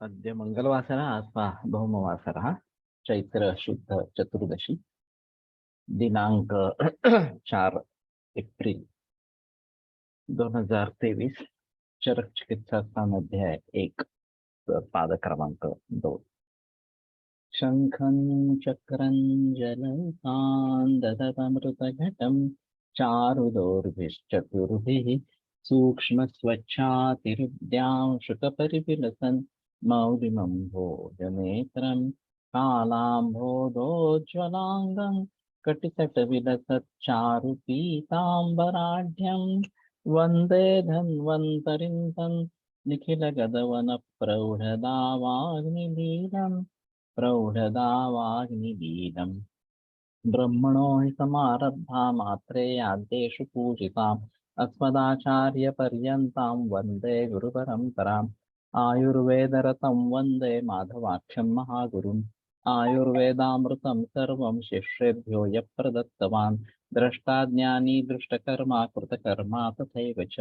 अद्य मंगलवासरः अथवा भौमवासरः चैत्र शुद्ध चतुर्दशी दिनांक 4 एप्रिल 2023 चरक चिकित्सा स्थान अध्याय 1 पाद क्रमांक 2 शंखं चक्रं जलौकान् चारुदोर्भिश्चतुर्भिः सूक्ष्मस्वच्छातिरुद्यां शुकपरिविलसन् मौलिमं भोजनेत्रं कालाम्भोदोज्ज्वलाङ्गं कटितटविलसच्चारुपीताम्बराढ्यं वन्दे धन्वन्तरिं तं प्रौढदावाग्निलीलम् ब्रह्मणो हि समारब्धा मात्रेयाद्येषु पूजिताम् अस्मदाचार्यपर्यन्तां वन्दे गुरुपरम्पराम् आयुर्वेदरतं वन्दे माधवाख्यं महागुरुम् आयुर्वेदामृतं सर्वं शिष्येभ्यो यः प्रदत्तवान् द्रष्टा ज्ञानी दृष्टकर्मा कृतकर्मा तथैव च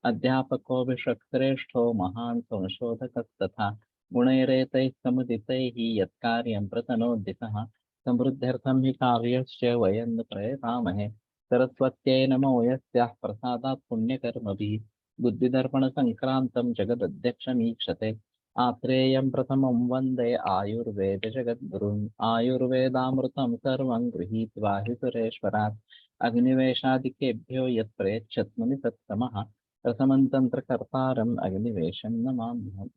अध्यापको विश्वश्रेष्ठो महान् संशोधकस्तथा गुणैरेतैः समुदितैः यत्कार्यं प्रतनोद्दितः समृद्ध्यर्थं हि कार्यस्य वयं न प्रयतामहे सरस्वत्यै नमो यस्याः प्रसादात् पुण्यकर्मभिः बुद्धिदर्पणसङ्क्रान्तं जगदध्यक्षमीक्षते आत्रेयं प्रथमं वन्दे आयुर्वेदजगद्गुरुम् आयुर्वेदामृतं सर्वं गृहीत्वा हि सुरेश्वरात् अग्निवेशादिकेभ्यो यत् प्रयच्छत् मुनिसत्तमः प्रथमं तन्त्रकर्तारम् अग्निवेशं नमाम्यहम्।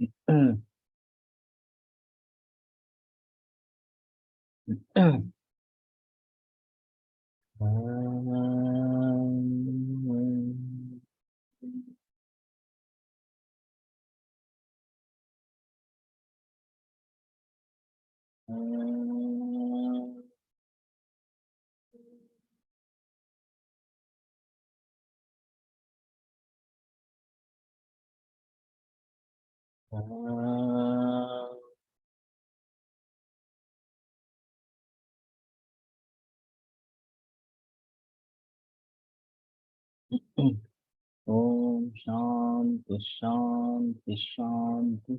ओम शांति शांति शांति।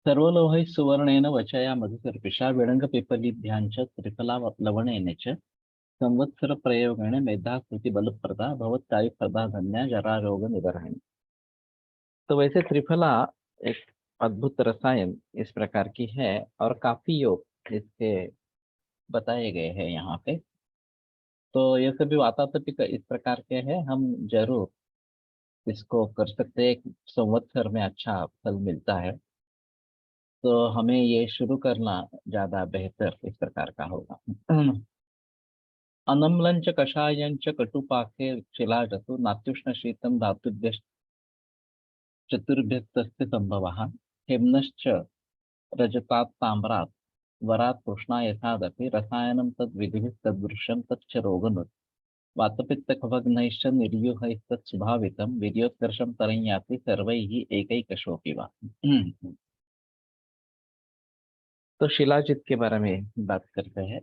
सर्वलोहैः सुवर्णेन वचया मधुसर्पिषा विडङ्गपिपलिभ्यां च त्रिफला लवणेन च संवत्सरप्रयोगेण मेधाकृति बलप्रदा भवत्कायुप्रदा धन्या जरा रोग निवारणी। तो वैसे त्रिफला एक अद्भुत रसायन इस प्रकार की है और काफी योग इसके बताए गए हैं यहाँ पे। तो ये सभी वातात्मिक इस प्रकार के हैं, हम जरूर इसको कर सकते हैं। एक संवत्सर में अच्छा फल मिलता है, तो हमें ये शुरू करना ज्यादा बेहतर इस प्रकार का होगा। अनम्लं च कषायं च कटुपाके शिलाजतु नात्युष्ण शीतं धातुभ्य चतुर्भ्यस्तस्य संभवः हेम्नश्च रजतात् ताम्रात् वरात् कृष्णा यथादपि रसायनं तद्विधिः तद्वृक्षं तच्च रोगनुत् वातपित्तकफघ्नैश्च निर्युहैस्तत् सुभावितं वीर्योत्कर्षं तरं याति सर्वैः एकैकशोऽपि वा। तो शिलाजित के बारे में बात करते हैं।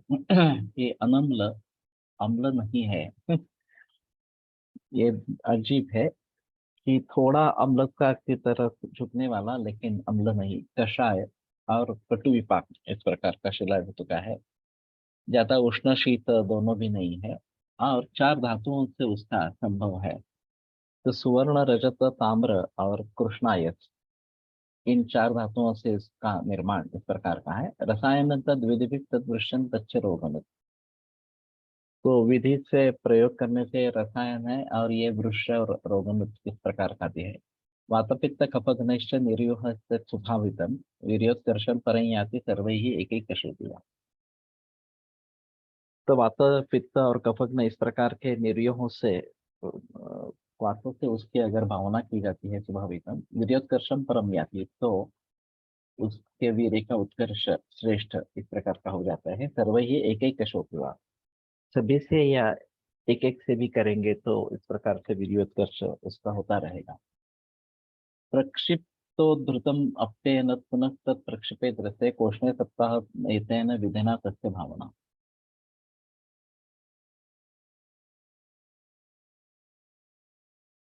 ये अनम्ल अम्ल नहीं है। ये अजीब है कि थोड़ा अम्लता की तरफ झुकने वाला लेकिन अम्ल नहीं, कषाय और कटु विपाक इस प्रकार का शिलाजित का है। ज्यादा उष्ण शीत दोनों भी नहीं है और चार धातुओं से उसका संभव है। तो सुवर्ण रजत ताम्र और कृष्णायस, इन चार धातुओं से इसका निर्माण इस प्रकार का है। रसायन तद विधि तदृश्यन तच्च रोगन, तो विधि से प्रयोग करने से रसायन है और ये वृक्ष और रोगन इस प्रकार का भी है। वातपित्त कफघ्नश्च निर्युह सुभावितम वीर्योत्कर्षण परयाति सर्वैः एकैकशोऽपि। तो वात पित्त और कफग्न इस प्रकार के निर्योहों से वातों से उसकी अगर भावना की जाती है स्वाभाविकम वीर्योत्कर्षम परम याति, तो उसके वीर्य का उत्कर्ष श्रेष्ठ इस प्रकार का हो जाता है। सर्व ही एक एक शोकवा, सभी से या एक एक से भी करेंगे तो इस प्रकार से वीर्योत्कर्ष उसका होता रहेगा। प्रक्षिप्त तो धृतम अप्येन पुनः तत् प्रक्षिपेत रसे कोष्णे सप्ताह एतेन विधिना तस्य भावना।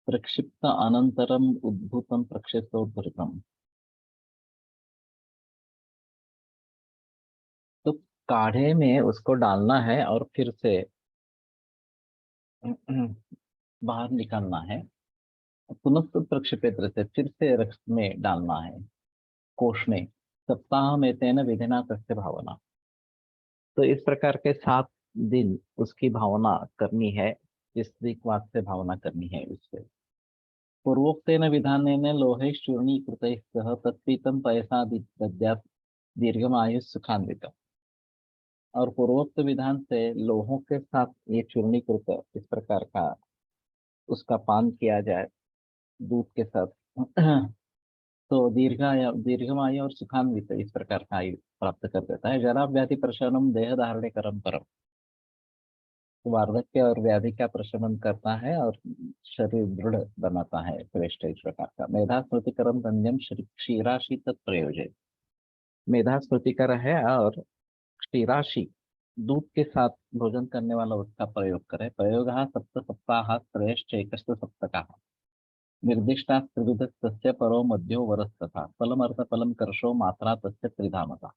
प्रक्षिप्त अनंतरम उद्भूतम प्रक्षिप्तोद्धृतम। तो काढ़े में उसको डालना है और फिर से बाहर निकालना है। पुनः तत् प्रक्षिपेत रसे फिर से रस में डालना है। कोष्णे सप्ताह में तेन विधिना तस्य भावना। तो इस प्रकार के 7 दिन उसकी भावना करनी है। जिस दिक्वात से भावना करनी है उससे। पूर्वोक्तेन विधानेन लोहे चूर्णीकृतैः सह तत्पीतं पयसा दद्यात् दीर्घमायुः सुखान्वितम्। और पूर्वोक्त विधान से लोहों के साथ ये चूर्णीकृत इस प्रकार का उसका पान किया जाए दूध के साथ तो दीर्घमायु और सुखान्वित इस प्रकार का आयु प्राप्त कर देता है। जरा व्याधि प्रशमनम देह धारणे करम परम। तो वार्धक्य और व्याधि का प्रशमन करता है और शरीर दृढ़ बनाता है श्रेष्ठ इस प्रकार का। मेधा स्मृतिकरम धन्यम क्षीराशि तत्प्रयोजय। मेधा स्मृतिकर है और क्षीराशि दूध के साथ भोजन करने वाला उसका प्रयोग करे। प्रयोग सप्त सप्ताह श्रेष्ठ एक सप्तका निर्दिष्टा त्रिविध तस्य परो मध्यो वरस्तथा फलम अर्थ फलम कर्षो मात्रा तस्य त्रिधामता।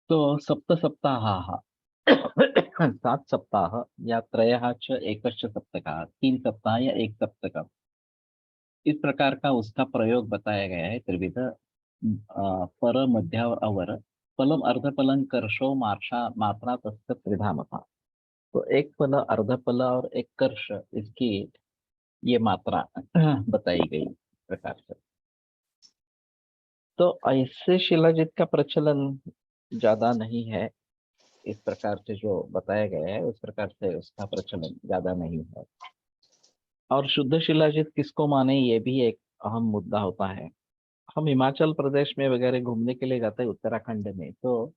तो सप्त सप्ताह 7 सप्ताह या त्रयः च एकश्च सप्तकः 3 सप्ताह या 1 सप्तक इस प्रकार का उसका प्रयोग बताया गया है। त्रिविध पर मध्य और अवर फलम अर्धफलम कर्षो मात्रा तस्य त्रिधामता। तो एक फल अर्धफल और एक कर्ष इसकी ये मात्रा बताई गई इस प्रकार से। तो ऐसे शिलाजित का प्रचलन ज्यादा नहीं है। इस प्रकार से जो बताया गया है उस प्रकार से उसका प्रचलन ज्यादा नहीं है। और शुद्ध शिलाजित किसको माने ये भी एक अहम मुद्दा होता है। हम हिमाचल प्रदेश में वगैरह घूमने के लिए जाते हैं उत्तराखंड में तो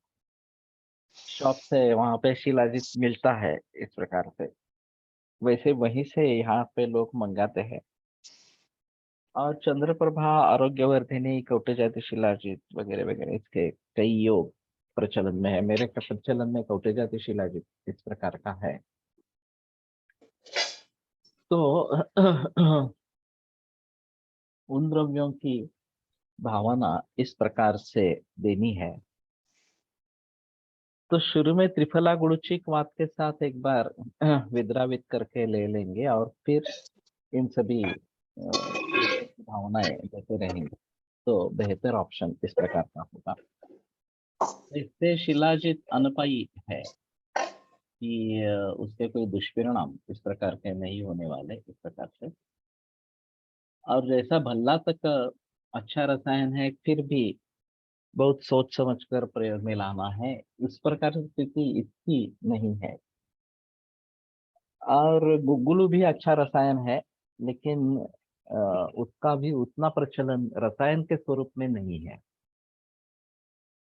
शॉप से वहां पे शिलाजित मिलता है इस प्रकार से। वैसे वहीं से यहाँ पे लोग मंगाते हैं। और चंद्रप्रभा आरोग्यवर्धिनी कौटजाति शिलाजित वगैरह वगैरह इसके कई योग प्रचलन में है। मेरे का प्रचलन में कौटजाति शिलाजित इस प्रकार का है। तो उन द्रव्यों की भावना इस प्रकार से देनी है। तो शुरू में त्रिफला गुरुचिक वात के साथ एक बार विद्रावित करके ले लेंगे और फिर इन सभी भावनाएं देते रहेंगे तो बेहतर ऑप्शन इस प्रकार का होगा। इससे शिलाजित अनपाई है कि उसके कोई दुष्परिणाम इस प्रकार के नहीं होने वाले इस प्रकार से। और जैसा भल्ला तक अच्छा रसायन है फिर भी बहुत सोच समझ कर प्रयोग में लाना है। इस प्रकार की स्थिति इसकी नहीं है। और गुग्गुलू भी अच्छा रसायन है लेकिन उसका भी उतना प्रचलन रसायन के स्वरूप में नहीं है।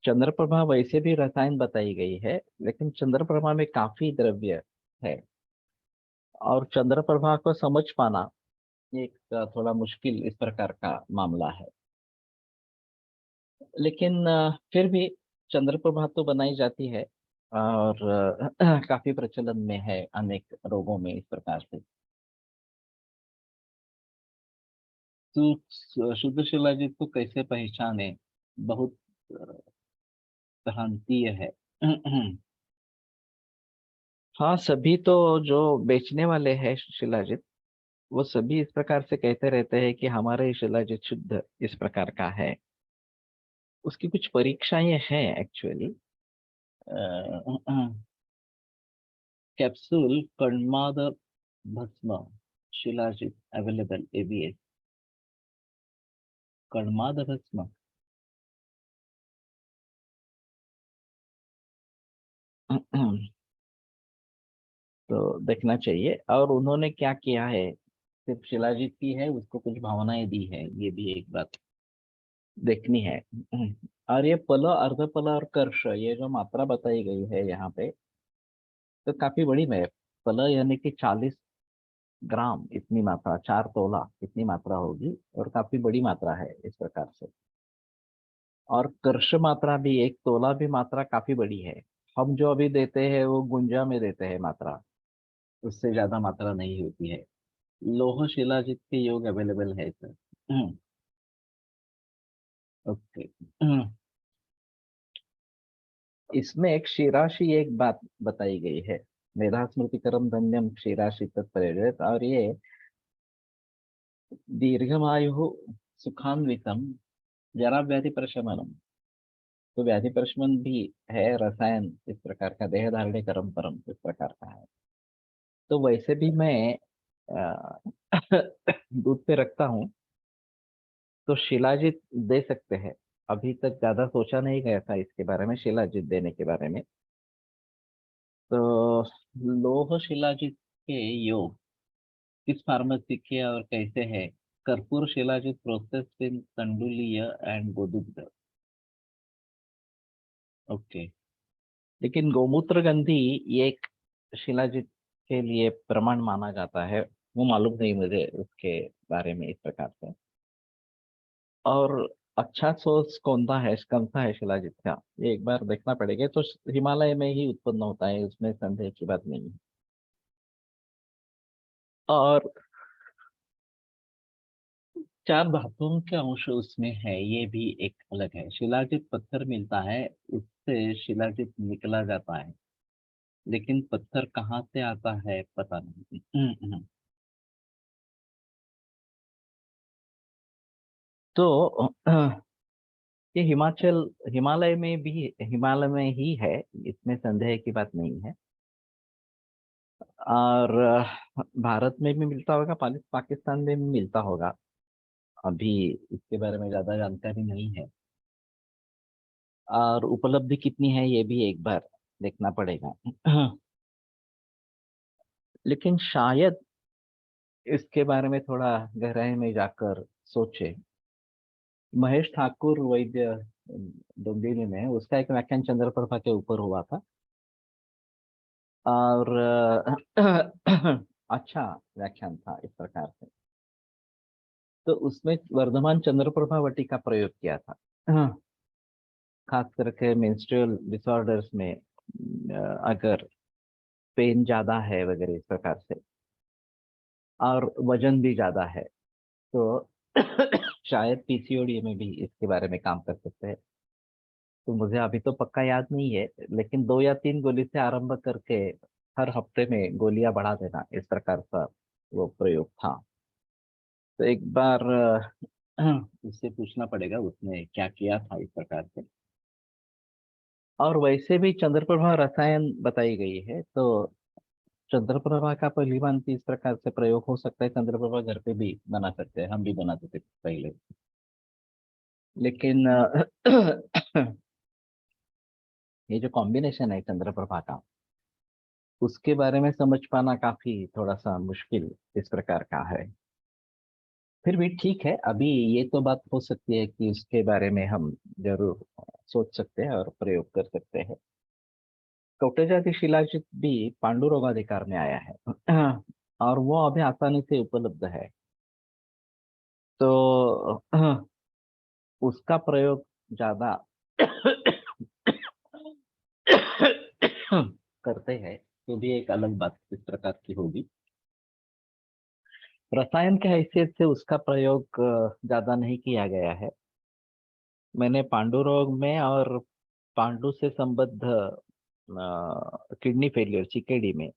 चंद्रप्रभा वैसे भी रसायन बताई गई है लेकिन चंद्रप्रभा में काफी द्रव्य है और चंद्रप्रभा को समझ पाना एक थोड़ा मुश्किल इस प्रकार का मामला है। लेकिन फिर भी चंद्रप्रभा तो बनाई जाती है और काफी प्रचलन में है अनेक रोगों में इस प्रकार से। तो शुद्ध शिलाजित को कैसे पहचाने बहुत भ्रांतीय है। हाँ सभी तो जो बेचने वाले हैं शिलाजित वो सभी इस प्रकार से कहते रहते हैं कि हमारे शिलाजित शुद्ध इस प्रकार का है। उसकी कुछ परीक्षाएं हैं एक्चुअली। कैप्सूल कणमाद भस्म शिलाजित अवेलेबल एबीएस कणमाद भस्म। तो देखना चाहिए। और उन्होंने क्या किया है सिर्फ शिलाजीत की है उसको कुछ भावनाएं दी है ये भी एक बात देखनी है। और ये पल अर्धपल और कर्ष ये जो मात्रा बताई गई है यहाँ पे तो काफी बड़ी में पल यानी कि 40 ग्राम इतनी मात्रा, 4 तोला इतनी मात्रा होगी, और काफी बड़ी मात्रा है इस प्रकार से। और कर्ष मात्रा भी, 1 तोला भी मात्रा काफी बड़ी है। हम जो अभी देते हैं वो गुंजा में देते हैं मात्रा, उससे ज्यादा मात्रा नहीं होती है। लोह शिलाजित के योग अवेलेबल है सर। ओके। इसमें एक क्षीराशि, एक बात बताई गई है, मेधा स्मृतिकरम धन्यम क्षीराशि तत्प्रेरित, और ये दीर्घमायु सुखान्वितम जरा व्याधि प्रशमनम। तो व्याधि प्रशमन भी है, रसायन इस प्रकार का, देह धारणे कर्म परम इस प्रकार का है। तो वैसे भी मैं अ, दूध पे रखता हूँ, तो शिलाजित दे सकते हैं। अभी तक ज्यादा सोचा नहीं गया था इसके बारे में, शिलाजित देने के बारे में। तो लोह शिलाजित के योग किस फार्मेसी के और कैसे है? कर्पूर शिलाजित प्रोसेस इन कंडुलीय एंड गोदुग्ध। ओके। लेकिन गोमूत्र गंधी ये एक शिलाजित के लिए प्रमाण माना जाता है, वो मालूम नहीं मुझे उसके बारे में इस प्रकार से। और अच्छा सोर्स कौन सा है शिलाजित का, ये एक बार देखना पड़ेगा। तो हिमालय में ही उत्पन्न होता है, उसमें संदेह की बात नहीं है। और 4 धातुओं के अंश उसमें है, ये भी एक अलग है। शिलाजित पत्थर मिलता है, उससे शिलाजित निकला जाता है, लेकिन पत्थर कहाँ से आता है पता नहीं। तो ये हिमालय में ही है, इसमें संदेह की बात नहीं है। और भारत में भी मिलता होगा, पाकिस्तान में भी मिलता होगा। अभी इसके बारे में ज्यादा जानकारी नहीं है। और उपलब्धि कितनी है ये भी एक बार देखना पड़ेगा। लेकिन शायद इसके बारे में थोड़ा गहराई में जाकर सोचे। महेश ठाकुर वैद्य डोंबिवली में, उसका एक व्याख्यान चंद्रप्रभा के ऊपर हुआ था। और अच्छा व्याख्यान था इस प्रकार से। तो उसमें वर्धमान चंद्रप्रभा वटी का प्रयोग किया था। खास करके मेंस्ट्रुअल डिसऑर्डर्स में, अगर पेन ज्यादा है वगैरह इस प्रकार से, और वजन भी ज्यादा है, तो शायद पीसीओडी में भी इसके बारे में काम कर सकते हैं। तो मुझे अभी तो पक्का याद नहीं है, लेकिन 2 या 3 गोली से आरंभ करके हर हफ्ते में गोलियां बढ़ा देना, इस प्रकार का वो प्रयोग था। तो एक बार उससे पूछना पड़ेगा उसने क्या किया था इस प्रकार से। और वैसे भी चंद्रप्रभा रसायन बताई गई है, तो चंद्रप्रभा का भांति इस प्रकार से प्रयोग हो सकता है। चंद्रप्रभा घर पे भी बना सकते हैं, हम भी बनाते थे पहले। लेकिन ये जो कॉम्बिनेशन है चंद्रप्रभा का, उसके बारे में समझ पाना काफी थोड़ा सा मुश्किल इस प्रकार का है। फिर भी ठीक है, अभी ये तो बात हो सकती है कि उसके बारे में हम जरूर सोच सकते हैं और प्रयोग कर सकते हैं। कौटजाति शिलाजित भी पांडुरोगाधिकार में आया है। और वो अभी आसानी से उपलब्ध है। तो उसका प्रयोग ज्यादा करते हैं, तो भी एक अलग बात इस प्रकार की होगी। रसायन के हैसियत से उसका प्रयोग ज्यादा नहीं किया गया है। मैंने पांडु रोग में और पांडु से संबद्ध किडनी फेलियर सीकेडी में,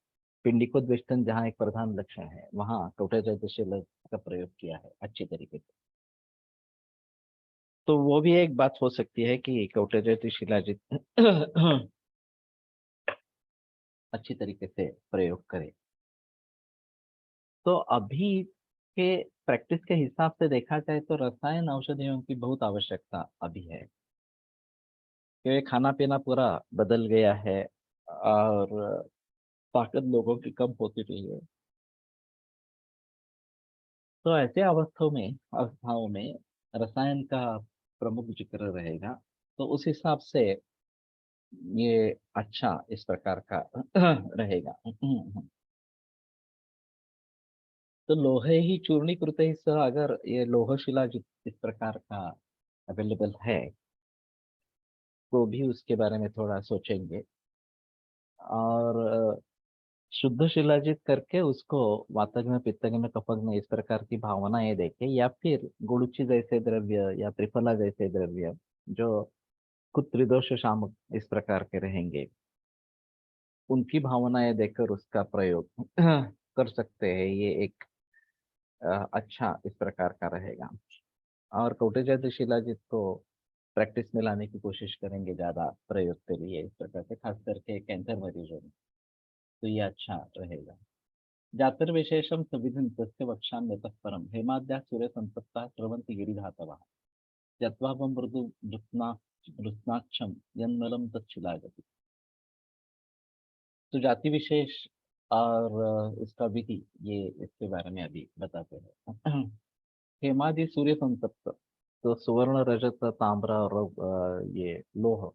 पिंडिकोद्वेष्टन जहाँ एक प्रधान लक्षण है, वहाँ टोटेजाइटिस का प्रयोग किया है अच्छी तरीके से। तो वो भी एक बात हो सकती है कि टोटेजाइटिस शिलाजित अच्छी तरीके से प्रयोग करे। तो अभी के प्रैक्टिस के हिसाब से देखा जाए तो रसायन औषधियों की बहुत आवश्यकता अभी है, क्योंकि खाना पीना पूरा बदल गया है, और ताकत लोगों की कम होती रही है। तो ऐसे अवस्थाओं में रसायन का प्रमुख जिक्र रहेगा। तो उस हिसाब से ये अच्छा इस प्रकार का रहेगा। तो लोहे ही चूर्णीकृत ही सह अगर ये लोह शिला इस प्रकार का अवेलेबल है तो भी उसके बारे में थोड़ा सोचेंगे। और शुद्ध शिलाजित करके उसको वातग्न पित्तग्न कफग्न इस प्रकार की भावनाएं देखे, या फिर गुड़ुचि जैसे द्रव्य या त्रिफला जैसे द्रव्य जो खुद त्रिदोष शामक इस प्रकार के रहेंगे, उनकी भावनाएं देखकर उसका प्रयोग कर सकते हैं। ये एक अच्छा इस प्रकार का रहेगा। और कौटिल्य शिलाजित को प्रैक्टिस में लाने की कोशिश करेंगे ज्यादा प्रयोग के लिए इस प्रकार से, खास करके कैंसर मरीजों में, तो ये अच्छा रहेगा। जातिर्विशेषम सविधं तस्य वक्षाम्यतः परम हेमाद्या सूर्य संतप्ता स्रवन्ति गिरिधातवः यत्वापं मृदु मृत्नाक्षम यन्मलम तच्छिलायति। तो जाति विशेष और इसका विधि, ये इसके बारे में अभी बताते हैं। हेमादि सूर्य संतप्त, तो सुवर्ण रजत ताम्र और ये लोह,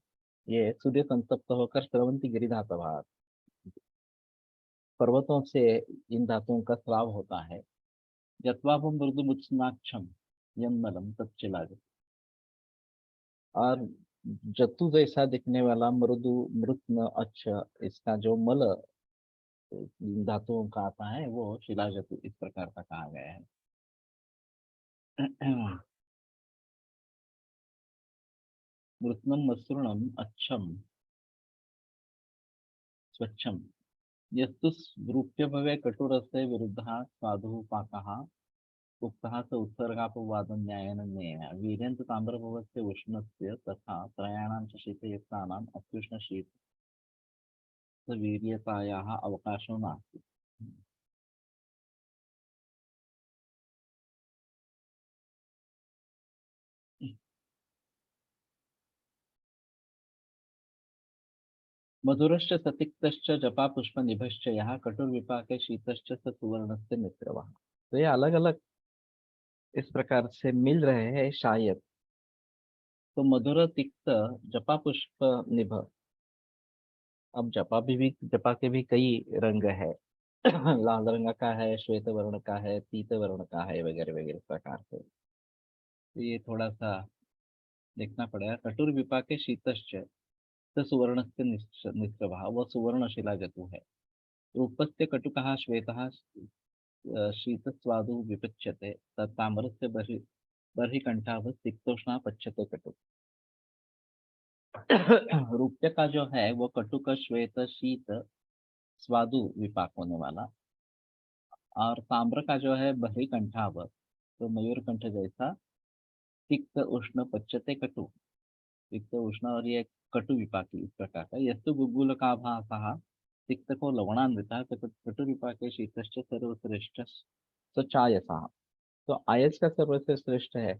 ये सूर्य संतप्त होकर स्रवंती गिरि धातु, पर्वतों से इन धातुओं का स्राव होता है। जत्वापम मृदु मुत्सनाक्षम यन्मलम तच्चिलाज, और जतु जैसा दिखने वाला मृदु मृत्न अच्छा इसका जो मल धातुओं का आता है वो शिला जतु इस प्रकार का कहा गया है। मृत्नम मसृणम अच्छम स्वच्छम यस्तु रूप्यभवे कटुरस्य विरुद्धः स्वादुः पाकः उक्तः स उत्सर्गापवादन्यायेन ज्ञेयः वीर्यन्त ताम्रभवस्य उष्णस्य तथा त्रयाणां च शीतयुक्तानाम् अत्युष्णशीतवीर्यतायाः अवकाशो नास्ति। मधुरश्च सतिक्तश्च जपापुष्पनिभश्च यः कटुर्विपाके शीतश्च स सुवर्णस्य मित्रवः। तो ये अलग अलग इस प्रकार से मिल रहे हैं शायद। तो मधुर तिक्त जपा पुष्प निभ, अब जपा के भी कई रंग है। लाल रंग का है, श्वेत वर्ण का है, पीत वर्ण का है, वगैरह वगैरह इस प्रकार से। तो ये थोड़ा सा देखना पड़ेगा। कटुर विपाके शीतश्च स सुवर्णस्य निस्रभः, वह सुवर्णशिला जतु है। रूपस्य कटुकः श्वेतः शीतस्वादु विपच्यते तत्ताम्रस्य बर्हिकंठावत् तिक्तोष्णा पच्यते कटु। रूप्य का जो है वो कटुक श्वेत शीत स्वादु विपाक होने वाला, और ताम्र का जो है बर्हिकंठाव, तो मयूर कंठ जैसा तिक्त उष्ण पच्यते कटु, तिक्त उष्ण और ये कटु विपाकी इस प्रकार का। यस्तु गुगुल का भाषा तिक्त को लवणान्विता कटु विपाके शीतश्च सर्वश्रेष्ठ चायसा, तो आयस का सर्वश्रेष्ठ श्रेष्ठ है।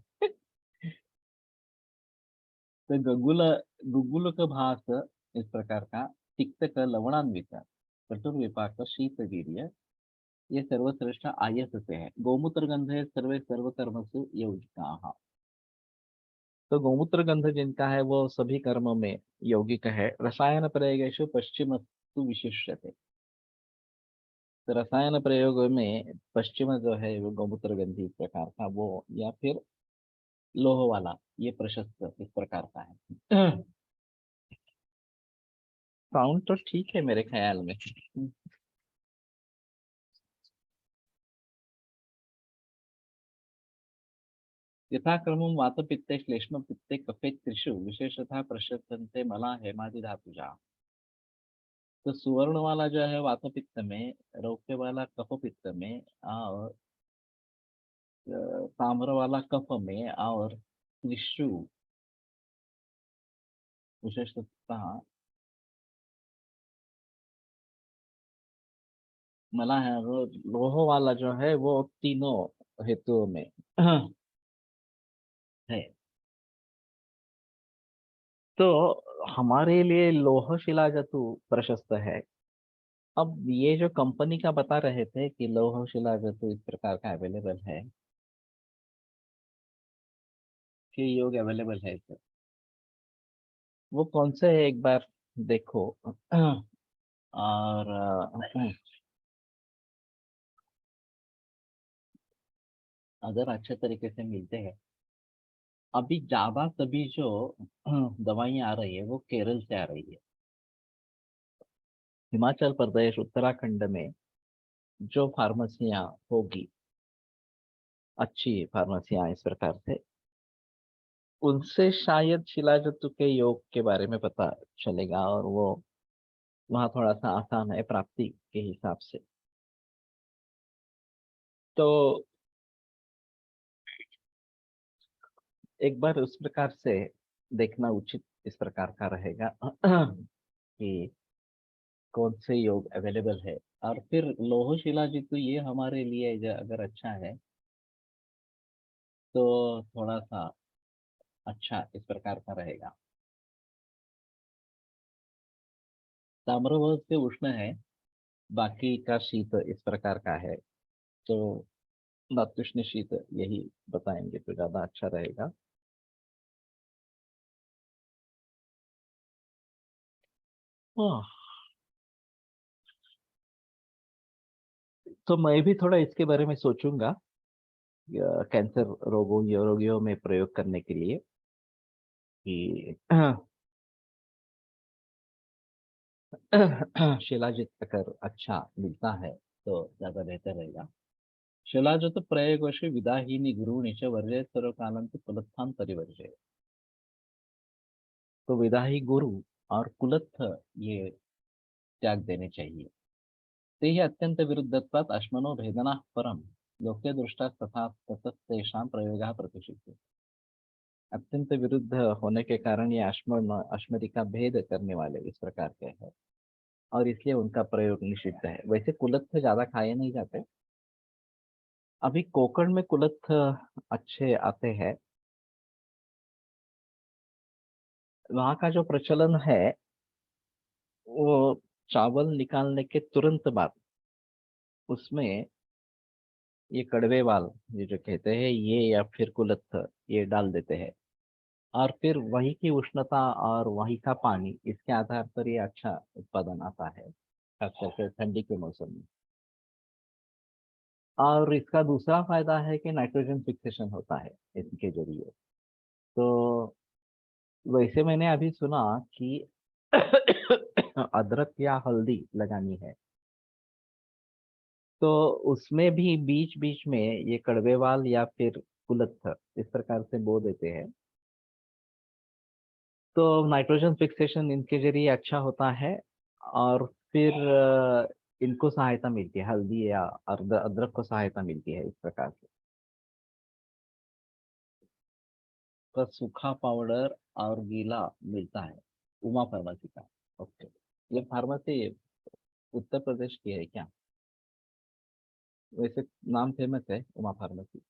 तो गुगुल का भास इस प्रकार का, तिक्त का लवणान्वित, कटुर विपाक शीत वीर्य, ये सर्वश्रेष्ठ आयस से है। गोमूत्र गंधे सर्वे सर्वकर्मसु योजिताः, तो गोमूत्र गंध जिनका है वो सभी कर्म में यौगिक है। रसायन प्रयोगेषु पश्चिमस्तु विशिष्यते, तो रसायन प्रयोग में पश्चिम जो है वो गोमूत्र गंधी इस प्रकार का वो, या फिर लोह वाला ये प्रशस्त इस प्रकार का है। साउंड तो ठीक है मेरे ख्याल में। यथाक्रमं वातपित्ते श्लेष्मपित्ते कफे त्रिषु विशेषतः प्रशस्यन्ते मला हेमादि धातुजा। तो सुवर्ण वाला जो है वातपित्त में, रौप्य वाला कफ पित्त में, और ताम्र वाला कफ में, और त्रिषु विशेषतः मला है लोह वाला जो है वो तीनों हेतुओं में है। तो हमारे लिए लोह शिला जतु प्रशस्त है। अब ये जो कंपनी का बता रहे थे कि लोह शिला जतु इस प्रकार का अवेलेबल है, कि योग अवेलेबल है सर, वो कौन से है एक बार देखो। और अगर अच्छे तरीके से मिलते हैं। अभी ज्यादा सभी जो दवाइयाँ आ रही है वो केरल से आ रही है। हिमाचल प्रदेश उत्तराखंड में जो फार्मेसियाँ होगी, अच्छी फार्मेसियाँ इस प्रकार से, उनसे शायद शिलाजतु के योग के बारे में पता चलेगा, और वो वहाँ थोड़ा सा आसान है प्राप्ति के हिसाब से। तो एक बार उस प्रकार से देखना उचित इस प्रकार का रहेगा कि कौन से योग अवेलेबल है। और फिर लोह शिलाजितु ये हमारे लिए अगर अच्छा है तो थोड़ा सा अच्छा इस प्रकार का रहेगा। ताम्र बहुत से उष्ण है, बाकी का शीत इस प्रकार का है। तो नात्युष्ण शीत यही बताएंगे तो ज्यादा अच्छा रहेगा। हाँ, तो मैं भी थोड़ा इसके बारे में सोचूंगा, कैंसर रोगियों में प्रयोग करने के लिए कि शिलाजित अगर अच्छा मिलता है तो ज्यादा बेहतर रहेगा। शिलाजित प्रयोगवश विदाहीनि गुरुणि च वर्जय सर्वकालंत कुलत्थान परिवर्जय। तो विदाही गुरु और कुलत्थ ये त्याग देने चाहिए। ते ही अत्यंत विरुद्धत्वात् अश्मनो भेदना परम लोके दृष्टा तथा ततस्तेषां प्रयोगः प्रतिषिद्धः। अत्यंत विरुद्ध होने के कारण ये अश्मरी का भेद करने वाले इस प्रकार के हैं, और इसलिए उनका प्रयोग निषिद्ध है। वैसे कुलत्थ ज्यादा खाए नहीं जाते। अभी कोकण में कुलत्थ अच्छे आते हैं। वहाँ का जो प्रचलन है वो चावल निकालने के तुरंत बाद उसमें ये कड़वे वाल, ये जो कहते हैं ये, या फिर कुलत्थ, ये डाल देते हैं। और फिर वही की उष्णता और वही का पानी, इसके आधार पर ये अच्छा उत्पादन आता है, खास करके ठंडी के मौसम में। और इसका दूसरा फायदा है कि नाइट्रोजन फिक्सेशन होता है इसके जरिए। तो वैसे मैंने अभी सुना कि अदरक या हल्दी लगानी है, तो उसमें भी बीच बीच में ये कड़वेवाल या फिर कुलत्थ इस प्रकार से बो देते हैं। तो नाइट्रोजन फिक्सेशन इनके जरिए अच्छा होता है। और फिर इनको सहायता मिलती है, हल्दी या अदरक को सहायता मिलती है इस प्रकार से। तो सूखा पाउडर और गीला मिलता है उमा फार्मेसी का। ओके, ये फार्मेसी उत्तर प्रदेश की है क्या? वैसे नाम फेमस है उमा फार्मेसी।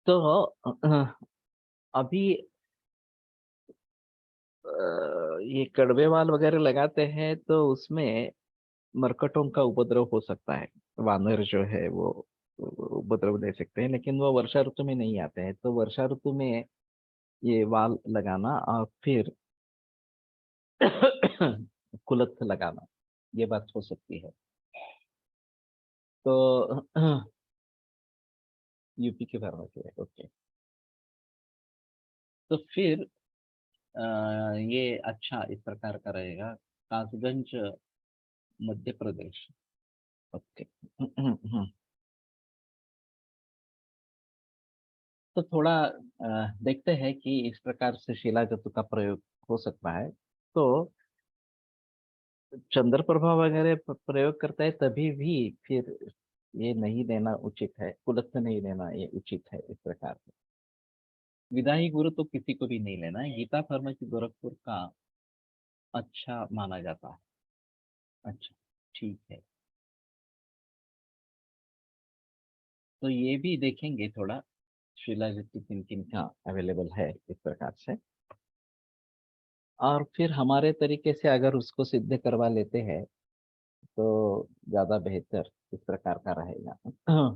तो अभी ये कड़वे वाल वगैरह लगाते हैं तो उसमें मरकटों का उपद्रव हो सकता है। वानर जो है वो उपद्रव दे सकते हैं, लेकिन वो वर्षा ऋतु में नहीं आते हैं। तो वर्षा ऋतु में ये वाल लगाना और फिर कुलत्थ लगाना, ये बात हो सकती है। तो यूपी की फार्मेसी है, ओके। तो फिर ये अच्छा इस प्रकार का रहेगा। कासगंज मध्य प्रदेश, ओके। तो थोड़ा देखते हैं कि इस प्रकार से शिला धातु का प्रयोग हो सकता है। तो चंद्र प्रभा वगैरह प्रयोग करता है तभी भी फिर ये नहीं देना उचित है, कुलत्थ नहीं देना ये उचित है इस प्रकार से। विदाई गुरु तो किसी को भी नहीं लेना है, गीता फार्मेसी गोरखपुर का अच्छा माना जाता है। अच्छा, ठीक है। तो ये भी देखेंगे थोड़ा शिलाजित किन किन का अवेलेबल है इस प्रकार से। और फिर हमारे तरीके से अगर उसको सिद्ध करवा लेते हैं तो ज्यादा बेहतर इस प्रकार का रहेगा।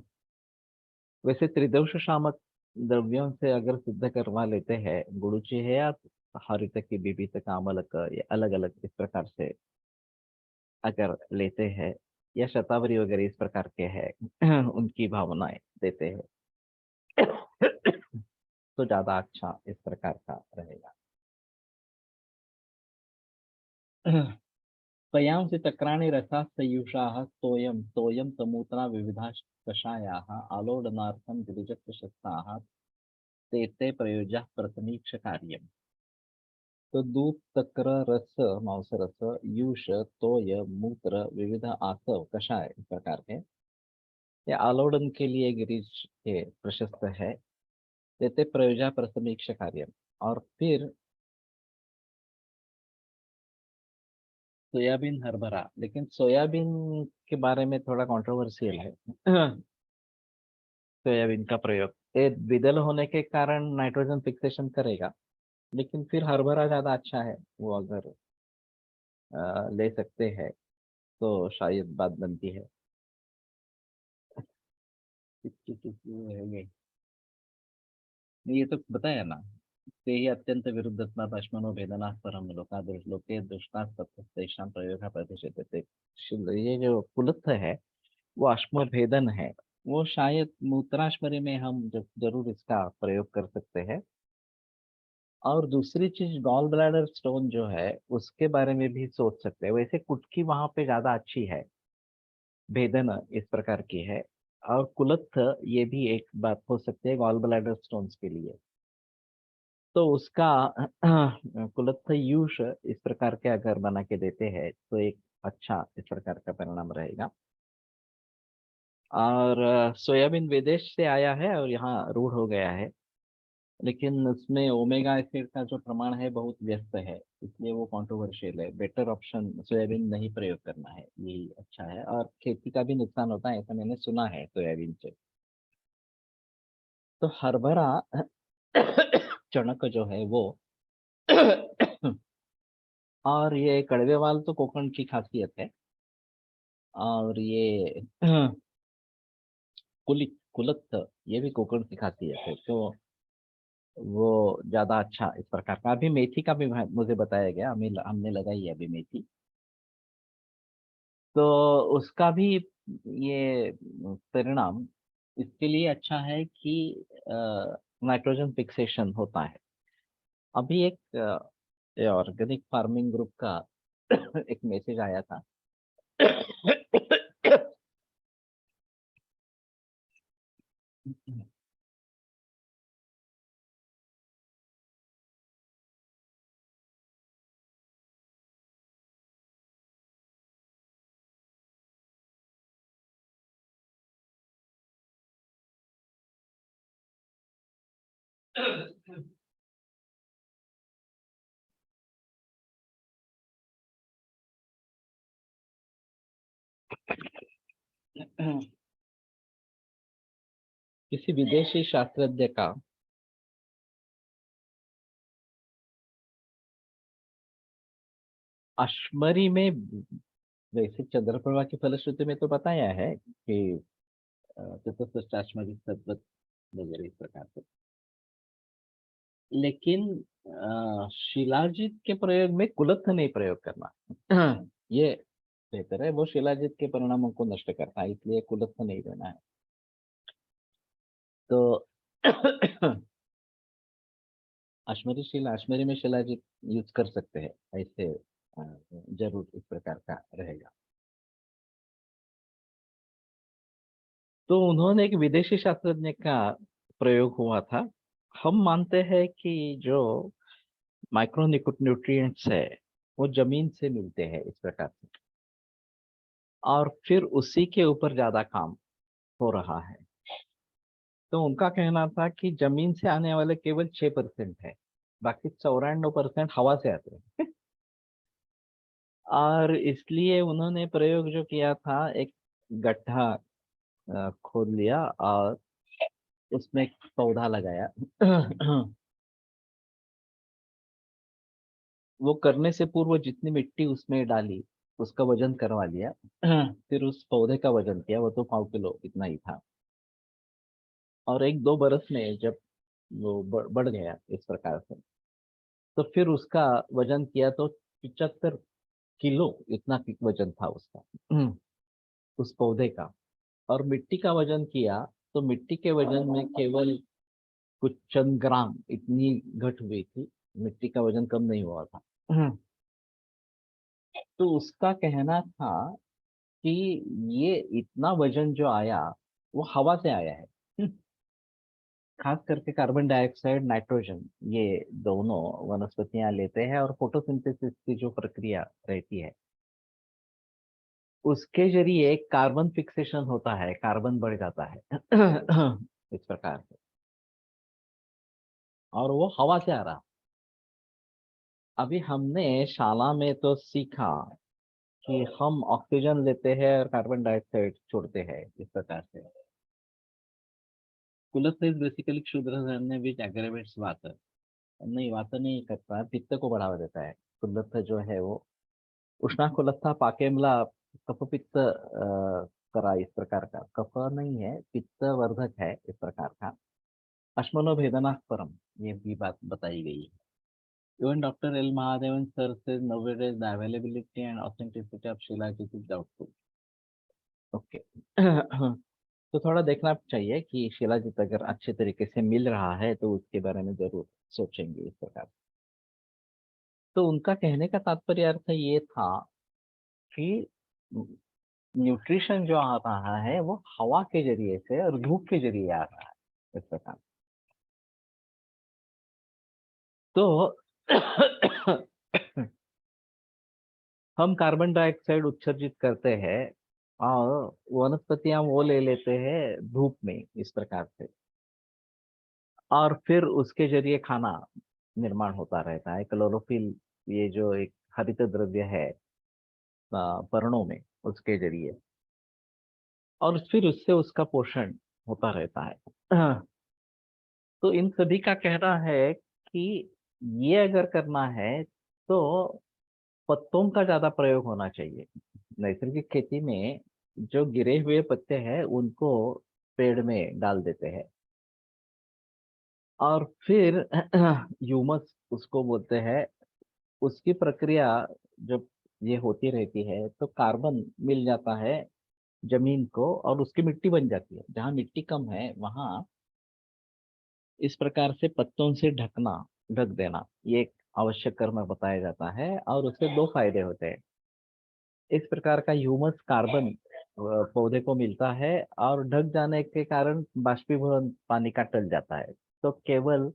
वैसे त्रिदोष शामक द्रव्यों से अगर सिद्ध करवा लेते हैं, गुड़ुचि है या हरित की बीबी से कामलक, ये अलग अलग इस प्रकार से अगर लेते हैं या शतावरी वगैरह इस प्रकार के है उनकी भावनाएं देते हैं तो ज्यादा अच्छा इस प्रकार का रहेगा। पयांसि चक्राणि रसास्सयुषाः तोयं तोयं तमूत्रा विविधाः कषायाः आलोडनार्थं गिरिजप्रशस्ताः ते ते प्रयोज्याः प्रथमीक्ष कार्यम्। तो दूध, तक्र, रस, मांसरस, यूष, तोय, मूत्र, विविध आसव, कषाय इस प्रकार के ये आलोडन के लिए गिरीश के प्रशस्त है। देते प्रयोजा प्रथमीक्ष कार्य। और फिर सोयाबीन, हरभरा, लेकिन सोयाबीन के बारे में थोड़ा कंट्रोवर्शियल है सोयाबीन का प्रयोग ये द्विदल होने के कारण नाइट्रोजन फिक्सेशन करेगा, लेकिन फिर हरभरा ज्यादा अच्छा है, वो अगर ले सकते हैं तो शायद बात बनती है। ये तो बताया ना, ते ही अत्यंत विरुद्धत्वात् अश्मनो भेदनात् परम लोके दुष्टात् तत्तेषां प्रयोगः प्रतिषेधते। ये जो कुलत्थ है वो अश्म भेदन है, वो शायद मूत्राश्मरी में हम जरूर इसका प्रयोग कर सकते हैं। और दूसरी चीज गॉल ब्लैडर स्टोन जो है उसके बारे में भी सोच सकते हैं। वैसे कुटकी वहां पे ज्यादा अच्छी है, भेदन इस प्रकार की है। और कुलत्थ ये भी एक बात हो सकती है गॉल ब्लैडर स्टोन्स के लिए। तो उसका कुलत्थ यूष इस प्रकार के अगर बना के देते हैं तो एक अच्छा इस प्रकार का परिणाम रहेगा। और सोयाबीन विदेश से आया है और यहाँ रूढ़ हो गया है, लेकिन उसमें ओमेगा एसिड का जो प्रमाण है बहुत व्यस्त है, इसलिए वो कंट्रोवर्शियल है। बेटर ऑप्शन सोयाबीन नहीं प्रयोग करना है, यही अच्छा है। और खेती का भी नुकसान होता है ऐसा मैंने सुना है सोयाबीन से। तो हरभरा चणक जो है वो और ये कड़वेवाल तो कोकण की खासियत है। और ये कुलत्थ ये भी कोकण की खासियत है। तो वो ज्यादा अच्छा इस प्रकार का। अभी मेथी का भी मुझे बताया गया, हमने लगाई है अभी मेथी। तो उसका भी ये परिणाम इसके लिए अच्छा है कि नाइट्रोजन फिक्सेशन होता है। अभी एक ऑर्गेनिक फार्मिंग ग्रुप का एक मैसेज आया था किसी विदेशी शास्त्रज्ञ का अश्मरी में, वैसे चंद्रप्रभा की फलश्रुति में तो बताया है कि चतुष्टाश्मरी सद्वत वगैरह इस प्रकार से। लेकिन शिलाजीत के प्रयोग में कुलत्थ नहीं प्रयोग करना ये बेहतर है। वो शिलाजीत के परिणामों को नष्ट करता है, इसलिए कुलत्थ नहीं देना है। तो अश्मरी में शिलाजीत यूज कर सकते हैं ऐसे। अ, जरूर इस प्रकार का रहेगा। तो उन्होंने एक विदेशी शास्त्रज्ञ का प्रयोग हुआ था। हम मानते हैं कि जो माइक्रो न्यूट्रिएंट्स है वो जमीन से मिलते हैं इस प्रकार से, और फिर उसी के ऊपर ज्यादा काम हो रहा है। तो उनका कहना था कि जमीन से आने वाले केवल 6% है, बाकी 94% हवा से आते हैं और इसलिए उन्होंने प्रयोग जो किया था, एक गड्ढा खोद लिया और उसमें एक पौधा लगाया वो करने से पूर्व जितनी मिट्टी उसमें डाली उसका वजन करवा लिया फिर उस पौधे का वजन किया, वो तो 5 किलो इतना ही था। और 1-2 बरस में जब वो बढ़ गया इस प्रकार से, तो फिर उसका वजन किया तो 75 किलो इतना वजन था उसका उस पौधे का, और मिट्टी का वजन किया तो मिट्टी के वजन में केवल कुछ चंद ग्राम इतनी घट हुई थी, मिट्टी का वजन कम नहीं हुआ था। तो उसका कहना था कि ये इतना वजन जो आया वो हवा से आया है। खास करके कार्बन डाइऑक्साइड, नाइट्रोजन, ये दोनों वनस्पतियां लेते हैं और फोटोसिंथेसिस की जो प्रक्रिया रहती है उसके जरिए कार्बन फिक्सेशन होता है, कार्बन बढ़ जाता है। इस प्रकार से, और वो हवा से आ रहा। अभी हमने शाला में तो सीखा कि हम ऑक्सीजन लेते हैं और कार्बन डाइऑक्साइड छोड़ते हैं इस प्रकार से। कुलत्थ इज बेसिकली क्षुद्रधन्य विच एग्रेवेट्स वातर। नहीं, वातर नहीं करता है, पित्त को बढ़ावा देता है। कुलत्थ जो है वो उष्णा कुलत्था पाकेमला, कफ पित्त करा, इस प्रकार का। कफ नहीं है, पित्त वर्धक है इस प्रकार का। अश्मनो भेदना परम, ये भी बात बताई गई है। Even Dr. L. Mahadevan sir says nowadays the availability and authenticity of Shilajit is doubtful. Okay. तो थोड़ा देखना चाहिए कि शिलाजीत अगर अच्छे तरीके से मिल रहा है तो उसके बारे में जरूर सोचेंगे इस प्रकार। तो उनका कहने का तात्पर्य अर्थ ये था कि न्यूट्रिशन जो आ रहा है वो हवा के जरिए से और धूप के जरिए आ रहा है इस प्रकार। तो हम कार्बन डाइऑक्साइड उत्सर्जित करते हैं और वनस्पतियां वो ले लेते हैं धूप में इस प्रकार से, और फिर उसके जरिए खाना निर्माण होता रहता है। क्लोरोफिल, ये जो एक हरित द्रव्य है पर्णों में, उसके जरिए, और फिर उससे उसका पोषण होता रहता है। तो इन सभी का कहना है कि ये अगर करना है तो पत्तों का ज्यादा प्रयोग होना चाहिए। नैसर्गिक खेती में जो गिरे हुए पत्ते हैं उनको पेड़ में डाल देते हैं, और फिर ह्यूमस उसको बोलते हैं। उसकी प्रक्रिया जब ये होती रहती है तो कार्बन मिल जाता है जमीन को और उसकी मिट्टी बन जाती है। जहाँ मिट्टी कम है वहाँ इस प्रकार से पत्तों से ढकना, ढक देना, ये एक आवश्यक कर्म बताया जाता है, और उससे दो फायदे होते हैं। इस प्रकार का ह्यूमस कार्बन पौधे को मिलता है, और ढक जाने के कारण बाष्पीभवन पानी का टल जाता है। तो केवल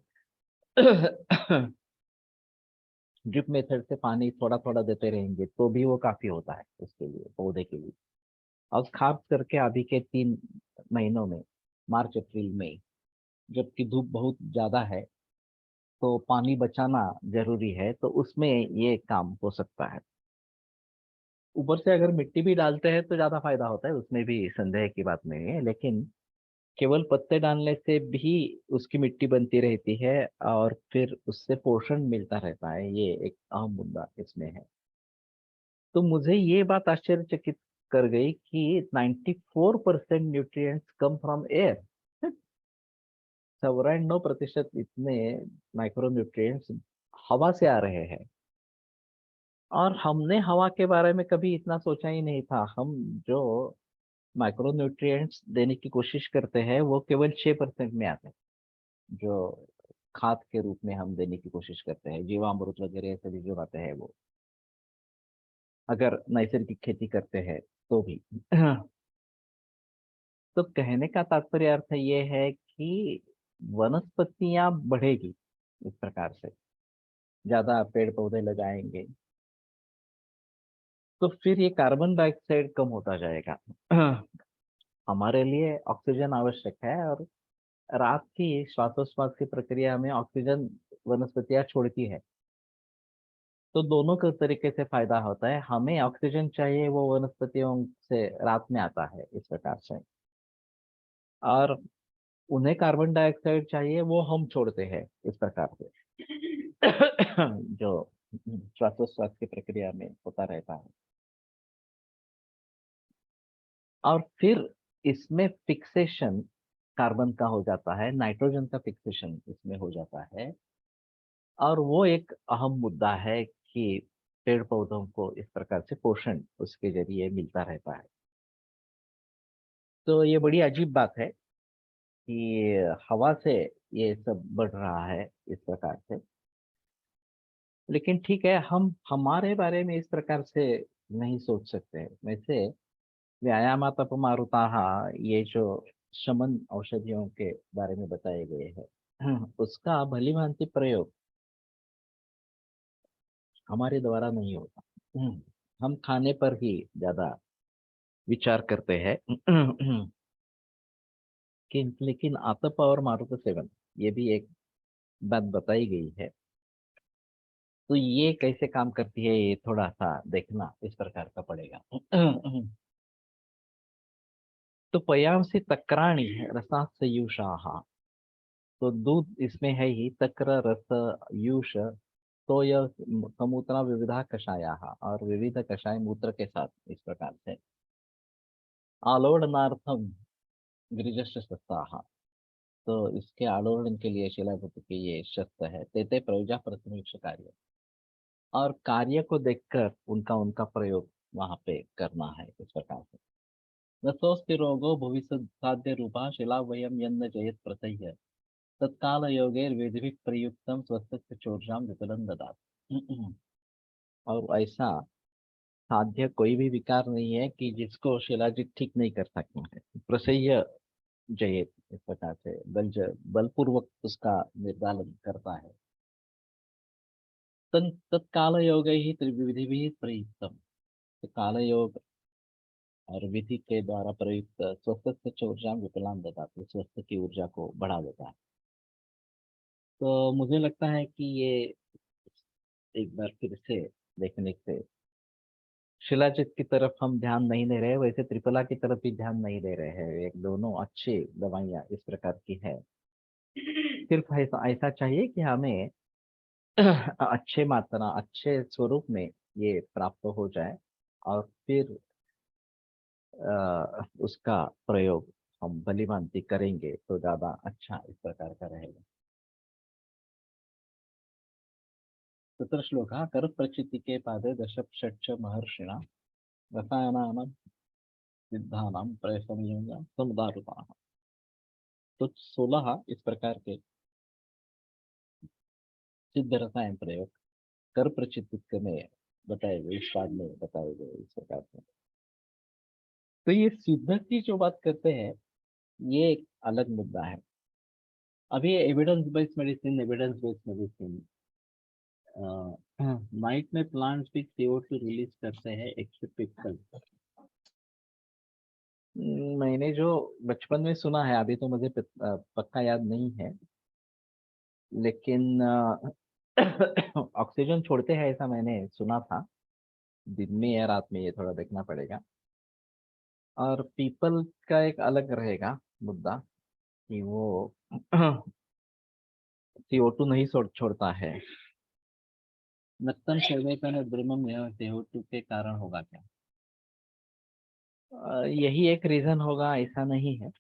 ड्रिप मेथड से पानी थोड़ा थोड़ा देते रहेंगे तो भी वो काफी होता है उसके लिए, पौधे के लिए। और खास करके अभी के 3 महीनों में, मार्च अप्रैल मई, जबकि धूप बहुत ज्यादा है तो पानी बचाना जरूरी है, तो उसमें ये काम हो सकता है। ऊपर से अगर मिट्टी भी डालते हैं तो ज्यादा फायदा होता है, उसमें भी संदेह की बात नहीं है। लेकिन केवल पत्ते डालने से भी उसकी मिट्टी बनती रहती है और फिर उससे पोषण मिलता रहता है, ये एक अहम मुद्दा इसमें है। तो मुझे ये बात आश्चर्यचकित कर गई कि 94% न्यूट्रिएंट्स कम फ्रॉम एयर। 94% इतने माइक्रो न्यूट्रिएंट्स हवा से आ रहे हैं। और हमने हवा के बारे में कभी इतना सोचा ही नहीं था। हम जो माइक्रो न्यूट्रिएंट्स देने की कोशिश करते हैं वो केवल 6% में आते हैं, जो खाद के रूप में हम देने की कोशिश करते हैं, जीवामृत वगैरह सभी जो आते हैं वो, अगर नैसर्गिक खेती करते हैं तो भी। तो कहने का तात्पर्य अर्थ ये है कि वनस्पतियां बढ़ेगी इस प्रकार से, ज्यादा पेड़ पौधे लगाएंगे तो फिर ये कार्बन डाइऑक्साइड कम होता जाएगा। हमारे लिए ऑक्सीजन आवश्यक है, और रात की श्वासोच्छ्वास की प्रक्रिया में ऑक्सीजन वनस्पतियां छोड़ती है। तो दोनों के तरीके से फायदा होता है। हमें ऑक्सीजन चाहिए, वो वनस्पतियों से रात में आता है इस प्रकार से, और उन्हें कार्बन डाइऑक्साइड चाहिए, वो हम छोड़ते हैं इस प्रकार से। जो श्वासोच्छ्वास की प्रक्रिया में होता रहता है। और फिर इसमें फिक्सेशन कार्बन का हो जाता है, नाइट्रोजन का फिक्सेशन इसमें हो जाता है, और वो एक अहम मुद्दा है कि पेड़ पौधों को इस प्रकार से पोषण उसके जरिए मिलता रहता है। तो ये बड़ी अजीब बात है कि हवा से ये सब बढ़ रहा है इस प्रकार से। लेकिन ठीक है, हम हमारे बारे में इस प्रकार से नहीं सोच सकते। वैसे व्यायामातपमारुताः, ये जो शमन औषधियों के बारे में बताए गए हैं, उसका भली भांति प्रयोग हमारे द्वारा नहीं होता। हम खाने पर ही ज्यादा विचार करते हैं। कि लेकिन आतप और मारुत सेवन, ये भी एक बात बताई गई है। तो ये कैसे काम करती है, ये थोड़ा सा देखना इस प्रकार का पड़ेगा। तो पयांसी तक्राणी रसास्यूषाः, तो दूध इसमें है ही, तक्र रस यूष, तो यह समूतना विविधा कषायाः, और विविध कषाय मूत्र के साथ इस प्रकार से आलोड़नार्थम गिरिजस्य शस्त्राः, तो इसके आलोड़न के लिए शिलाजित के ये शस्त्र है। तेते प्रयोजा प्रतिनिष्ठ कार्य, और कार्य को देखकर उनका उनका प्रयोग वहां पे करना है इस प्रकार से। रसोस्ति रोगो भविष्य साध्य रूपा शिला वयम यन्न जयत प्रत्यय, तत्काल योगेर विधि प्रयुक्तम स्वस्थ चोर्जाम विफलम ददात। और ऐसा साध्य कोई भी विकार नहीं है कि जिसको शिलाजित ठीक नहीं कर सकता है। प्रसह्य जयत, इस प्रकार से बलपूर्वक उसका निर्दालन करता है। तत्काल योग ही त्रिविधि भी प्रयुक्तम, तो काल योग और विधि के द्वारा प्रयुक्त स्वस्थ ऊर्जा विकलांग बताते, स्वस्थ की ऊर्जा को बढ़ा देता है। तो मुझे लगता है कि ये एक बार फिर से देखने से शिलाजित की तरफ हम ध्यान नहीं दे रहे, वैसे त्रिफला की तरफ भी ध्यान नहीं दे रहे हैं। एक दोनों अच्छी दवाइयाँ इस प्रकार की है। सिर्फ ऐसा ऐसा चाहिए कि हमें अच्छे मात्रा, अच्छे स्वरूप में ये प्राप्त हो जाए, और फिर उसका प्रयोग हम भलीभांति करेंगे तो ज्यादा अच्छा इस प्रकार का रहेगा। तत्र श्लोकः कर प्रचिति के पादे दश षट् महर्षिणा रसायनानां सिद्धानां प्रसंयोगा समुदारुताः। तो 16 इस प्रकार के सिद्ध रसायन प्रयोग कर प्रचिति में बताए गए, इस पाद में बताए गए इस प्रकार से। तो ये सिद्ध की जो बात करते हैं, ये एक अलग मुद्दा है। अभी एविडेंस बेस्ड मेडिसिन नाइट में प्लांट्स भी CO2 रिलीज करते हैं एक्सेप्ट पीपल। मैंने जो बचपन में सुना है, अभी तो मुझे पक्का याद नहीं है, लेकिन ऑक्सीजन छोड़ते हैं ऐसा मैंने सुना था। दिन में या रात में, ये थोड़ा देखना पड़ेगा। और पीपल का एक अलग रहेगा मुद्दा कि वो CO2 नहीं छोड़ता है। नक्तम सर्वेतन ब्रह्मम यह CO2 के कारण होगा क्या? यही एक रीजन होगा, ऐसा नहीं है।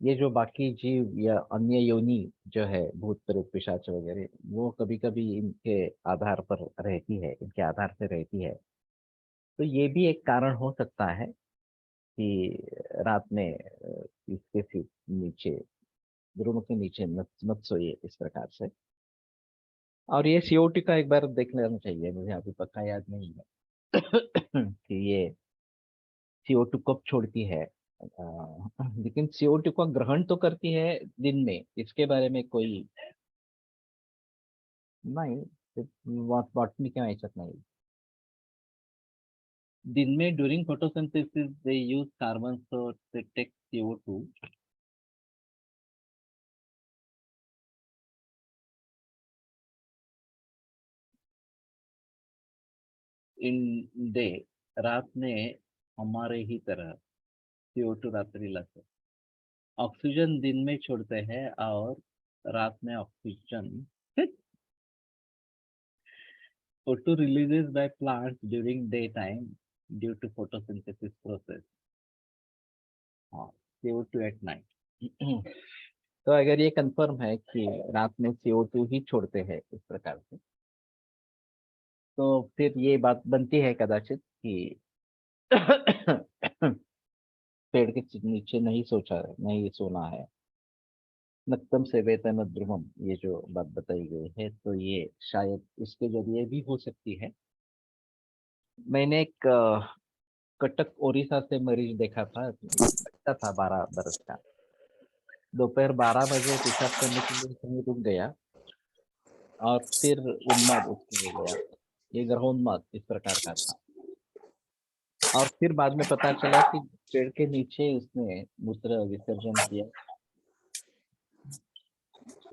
ये जो बाकी जीव या अन्य योनि जो है, भूत प्रेत पिशाच वगैरह, वो कभी कभी इनके आधार पर रहती है, इनके आधार से रहती है। तो ये भी एक कारण हो सकता है कि रात में इसके नीचे, रूम के नीचे मत मत सोइए इस प्रकार से। और ये CO2 का एक बार देख लेना चाहिए, मुझे अभी पक्का याद नहीं है कि ये CO2 कब छोड़ती है। लेकिन CO2 का ग्रहण तो करती है दिन में, इसके बारे में कोई नाही, वाटणी किंवा याच्यात नाही। दिन में during photosynthesis they use carbon, so they take CO2 in day, रात में हमारे ही तरह CO2 रात्रि लाते, ऑक्सीजन दिन में छोड़ते हैं और रात में oxygen O2 releases by plants during daytime due to photosynthesis process. हाँ, CO2 at night. तो अगर ये कंफर्म है कि रात में CO2 ही छोड़ते हैं इस प्रकार से, तो फिर ये बात बनती है कदाचित कि पेड़ के नीचे नहीं सोना है। नक्तम से वेतन ध्रुवम, ये जो बात बताई गई है, तो ये शायद इसके जरिए भी हो सकती है। मैंने एक कटक ओडिशा से मरीज देखा था, बच्चा था 12 बरस का। दोपहर 12 बजे पेशाब करने के लिए कहीं रुक गया और फिर उन्माद उसको हो गया। ये ग्रहोन्माद इस प्रकार का था। और फिर बाद में पता चला कि पेड़ के नीचे उसने मूत्र विसर्जन किया,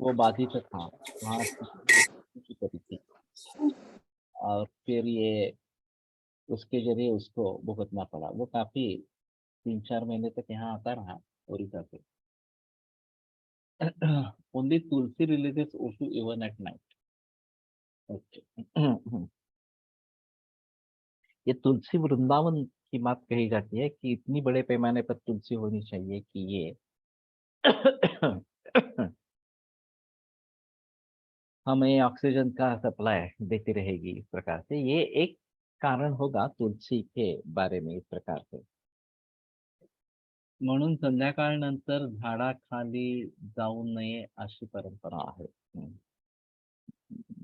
वो बाधित था, वहाँ की करी थी। और फिर ये उसके जरिए उसको भुगतना पड़ा। वो काफी 3-4 महीने तक यहाँ आता रहा ओडिशा से। ओनली तुलसी रिलीजेस ओशू इवन एट नाइट। ओके। ये तुलसी वृंदावन की बात कही जाती है कि इतनी बड़े पैमाने पर तुलसी होनी चाहिए कि ये हमें ऑक्सीजन का सप्लाई देती रहेगी। इस प्रकार से ये एक कारण होगा तुलसी के बारे में इस प्रकार से। म्हणून संध्याकाळनंतर झाडाखाली जाऊ नये अशी परंपरा आहे।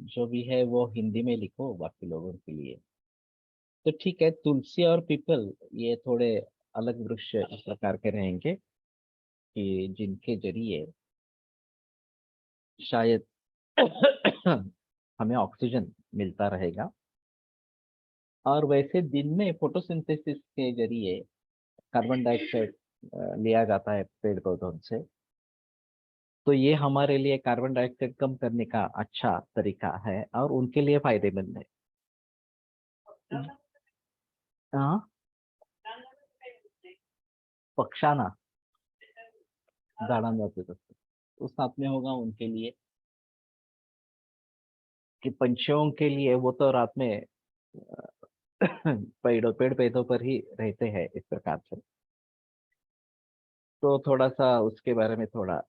जो भी है वो हिंदी में लिखो बाकी लोगों के लिए। तो ठीक है, तुलसी और पीपल ये थोड़े अलग वृक्ष इस प्रकार के रहेंगे कि जिनके जरिए शायद हमें ऑक्सीजन मिलता रहेगा। और वैसे दिन में फोटोसिंथेसिस के जरिए कार्बन डाइऑक्साइड लिया जाता है पेड़ पौधों से। तो ये हमारे लिए कार्बन डाइऑक्साइड कम करने का अच्छा तरीका है और उनके लिए फायदेमंद है। हाँ, पक्षाना झाडांवरती असतो, तो साथ में होगा उनके लिए कि पंछियों के लिए वो तो रात में पेड़ पौधों पर ही रहते हैं इस प्रकार से। तो थोड़ा सा उसके बारे में थोड़ा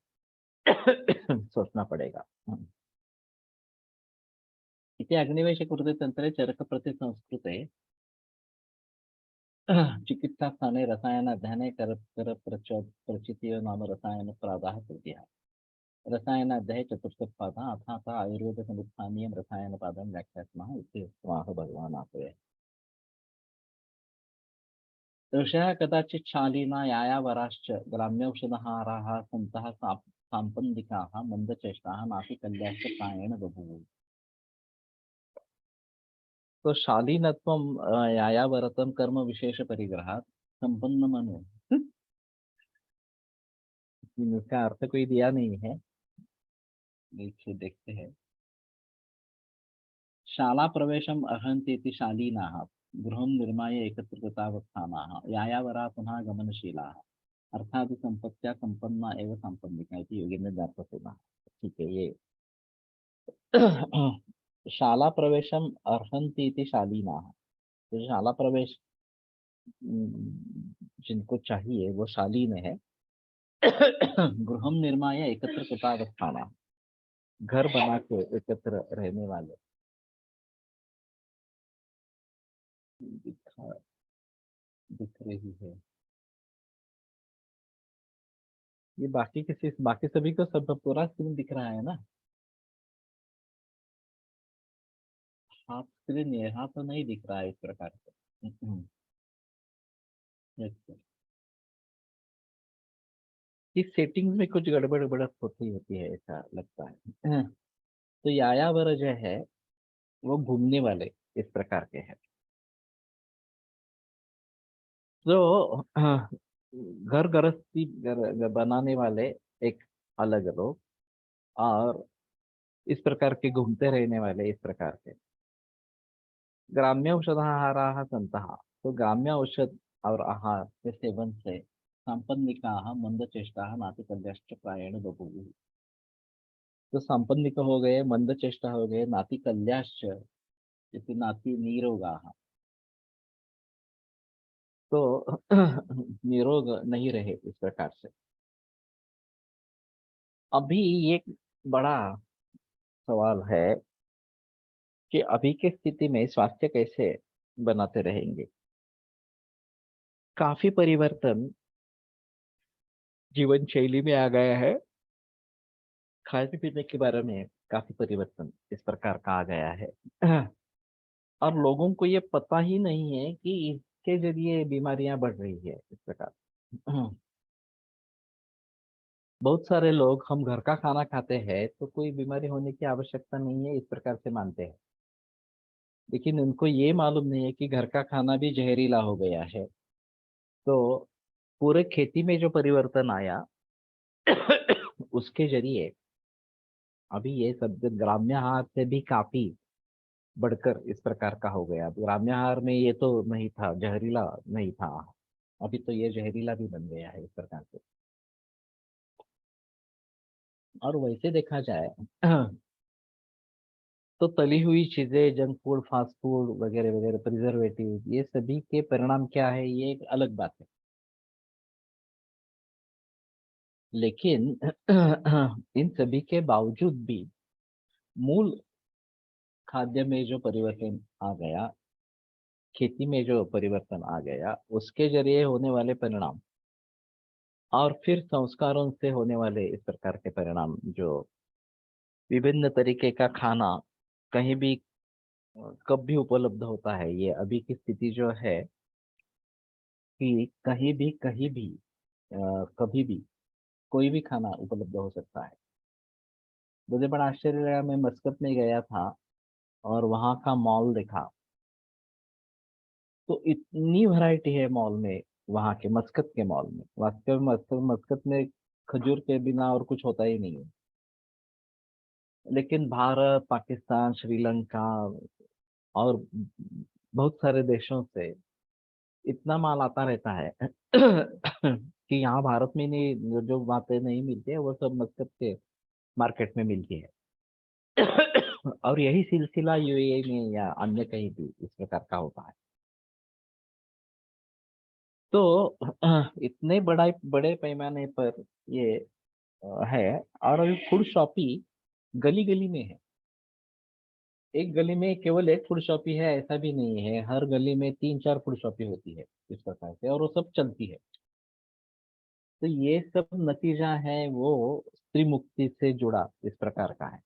सोचना पड़ेगा। इथे अग्निवेश कृते तंत्रे चरक प्रति संस्कृते चिकित्सा स्थाने रसायन अध्ययने कर प्रचितीय नाम रसायन प्रादाः तृतीयः रसायन अध्याय चतुर्थ पादा अथा आयुर्वेद समुत्थानीय रसायन पादं व्याख्यास्मः इति उक्तवान् भगवान् आत्मये। ऋषयः कदाचित् शालीना यायावराश्च ग्राम्यौषधहाराः सन्तः सांपन्दिकाः मन्दचेष्टाः नासिकल्याश्च प्रायेण बभूवुः। तो शालीनत्वं यायावरतं कर्म विशेष परिग्रहात् संपन्न मनो। इसका अर्थ कोई दिया नहीं है, नीचे देखते हैं। शाला प्रवेशम अर्हन्ति इति शालीनाः गृहं निर्माय एकत्र कृतावस्थानाः यायावरा पुनः गमनशीलाः अर्थात संपत्त्या संपन्ना एव संपन्निका इति योगेन्द्र दार्शनिकः। ठीक है, ये शाला प्रवेशम अर्हन्ति इति शालीनाः, तो शाला प्रवेश जिनको चाहिए वो शालीन है। गृहम निर्माय एकत्र कृतावस्थानाः, घर बना के एकत्र रहने वाले। दिखा दिख रही है ये बाकी सभी को सब पूरा स्क्रीन दिख रहा है ना। हाफ स्क्रीन है, यहाँ तो नहीं दिख रहा है इस प्रकार से। yes, sir। इस सेटिंग्स में कुछ गड़बड़ गड़बड़ होती है ऐसा लगता है। तो यायावर जो है वो घूमने वाले इस प्रकार के हैं। तो घर गृहस्थी बनाने वाले एक अलग लोग, और इस प्रकार के घूमते रहने वाले इस प्रकार के। ग्राम्य औषधाहाराः सन्तः, तो ग्राम्य औषध और आहार के सेवन से सांपन्निकाः मंदचेष्टाः नातिकल्याश्च प्रायेण बभूवुः। तो सांपन्निक हो गए, मंदचेष्टा हो गए, नातिकल्याश्च इति नाति निरोगाः, तो निरोग नहीं रहे इस प्रकार से। अभी एक बड़ा सवाल है कि अभी की स्थिति में स्वास्थ्य कैसे बनाते रहेंगे। काफी परिवर्तन जीवन शैली में आ गया है। खाने पीने के बारे में काफी परिवर्तन इस प्रकार का आ गया है। और लोगों को ये पता ही नहीं है कि इसके जरिए बीमारियां बढ़ रही है इस प्रकार। बहुत सारे लोग हम घर का खाना खाते हैं तो कोई बीमारी होने की आवश्यकता नहीं है इस प्रकार से मानते हैं, लेकिन उनको ये मालूम नहीं है कि घर का खाना भी जहरीला हो गया है। तो पूरे खेती में जो परिवर्तन आया उसके जरिए अभी ये सब ग्राम्य आहार से भी काफी बढ़कर इस प्रकार का हो गया। अब ग्राम्य आहार में ये तो नहीं था, जहरीला नहीं था, अभी तो ये जहरीला भी बन गया है इस प्रकार से। और वैसे देखा जाए तो तली हुई चीजें, जंक फूड, फास्ट फूड वगैरह वगैरह, प्रिजर्वेटिव, ये सभी के परिणाम क्या है ये एक अलग बात है। लेकिन इन सभी के बावजूद भी मूल खाद्य में जो परिवर्तन आ गया, खेती में जो परिवर्तन आ गया, उसके जरिए होने वाले परिणाम और फिर संस्कारों से होने वाले इस प्रकार के परिणाम, जो विभिन्न तरीके का खाना कहीं भी कब भी उपलब्ध होता है, ये अभी की स्थिति जो है कि कहीं भी कभी भी कोई भी खाना उपलब्ध हो सकता है। मुझे बड़ा आश्चर्य लगा, मैं मस्कत में गया था और वहाँ का मॉल देखा तो इतनी वैरायटी है मॉल में। वहाँ के मस्कत के मॉल में, वास्तव में मस्कत मस्कत में खजूर के बिना और कुछ होता ही नहीं है। लेकिन भारत, पाकिस्तान, श्रीलंका और बहुत सारे देशों से इतना माल आता रहता है कि यहाँ भारत में नहीं, जो बातें नहीं मिलती है वो सब मस्कत के मार्केट में मिलती है। और यही सिलसिला यूएई में या अन्य कहीं भी इस प्रकार का होता है। तो इतने बड़े पैमाने पर ये है। और अभी फूड शॉपी गली गली में है। एक गली में केवल एक फूड शॉपी है ऐसा भी नहीं है, हर गली में तीन चार फूड शॉपी होती है इस प्रकार से, और वो सब चलती है। तो ये सब नतीजा है वो स्त्री मुक्ति से जुड़ा इस प्रकार का है।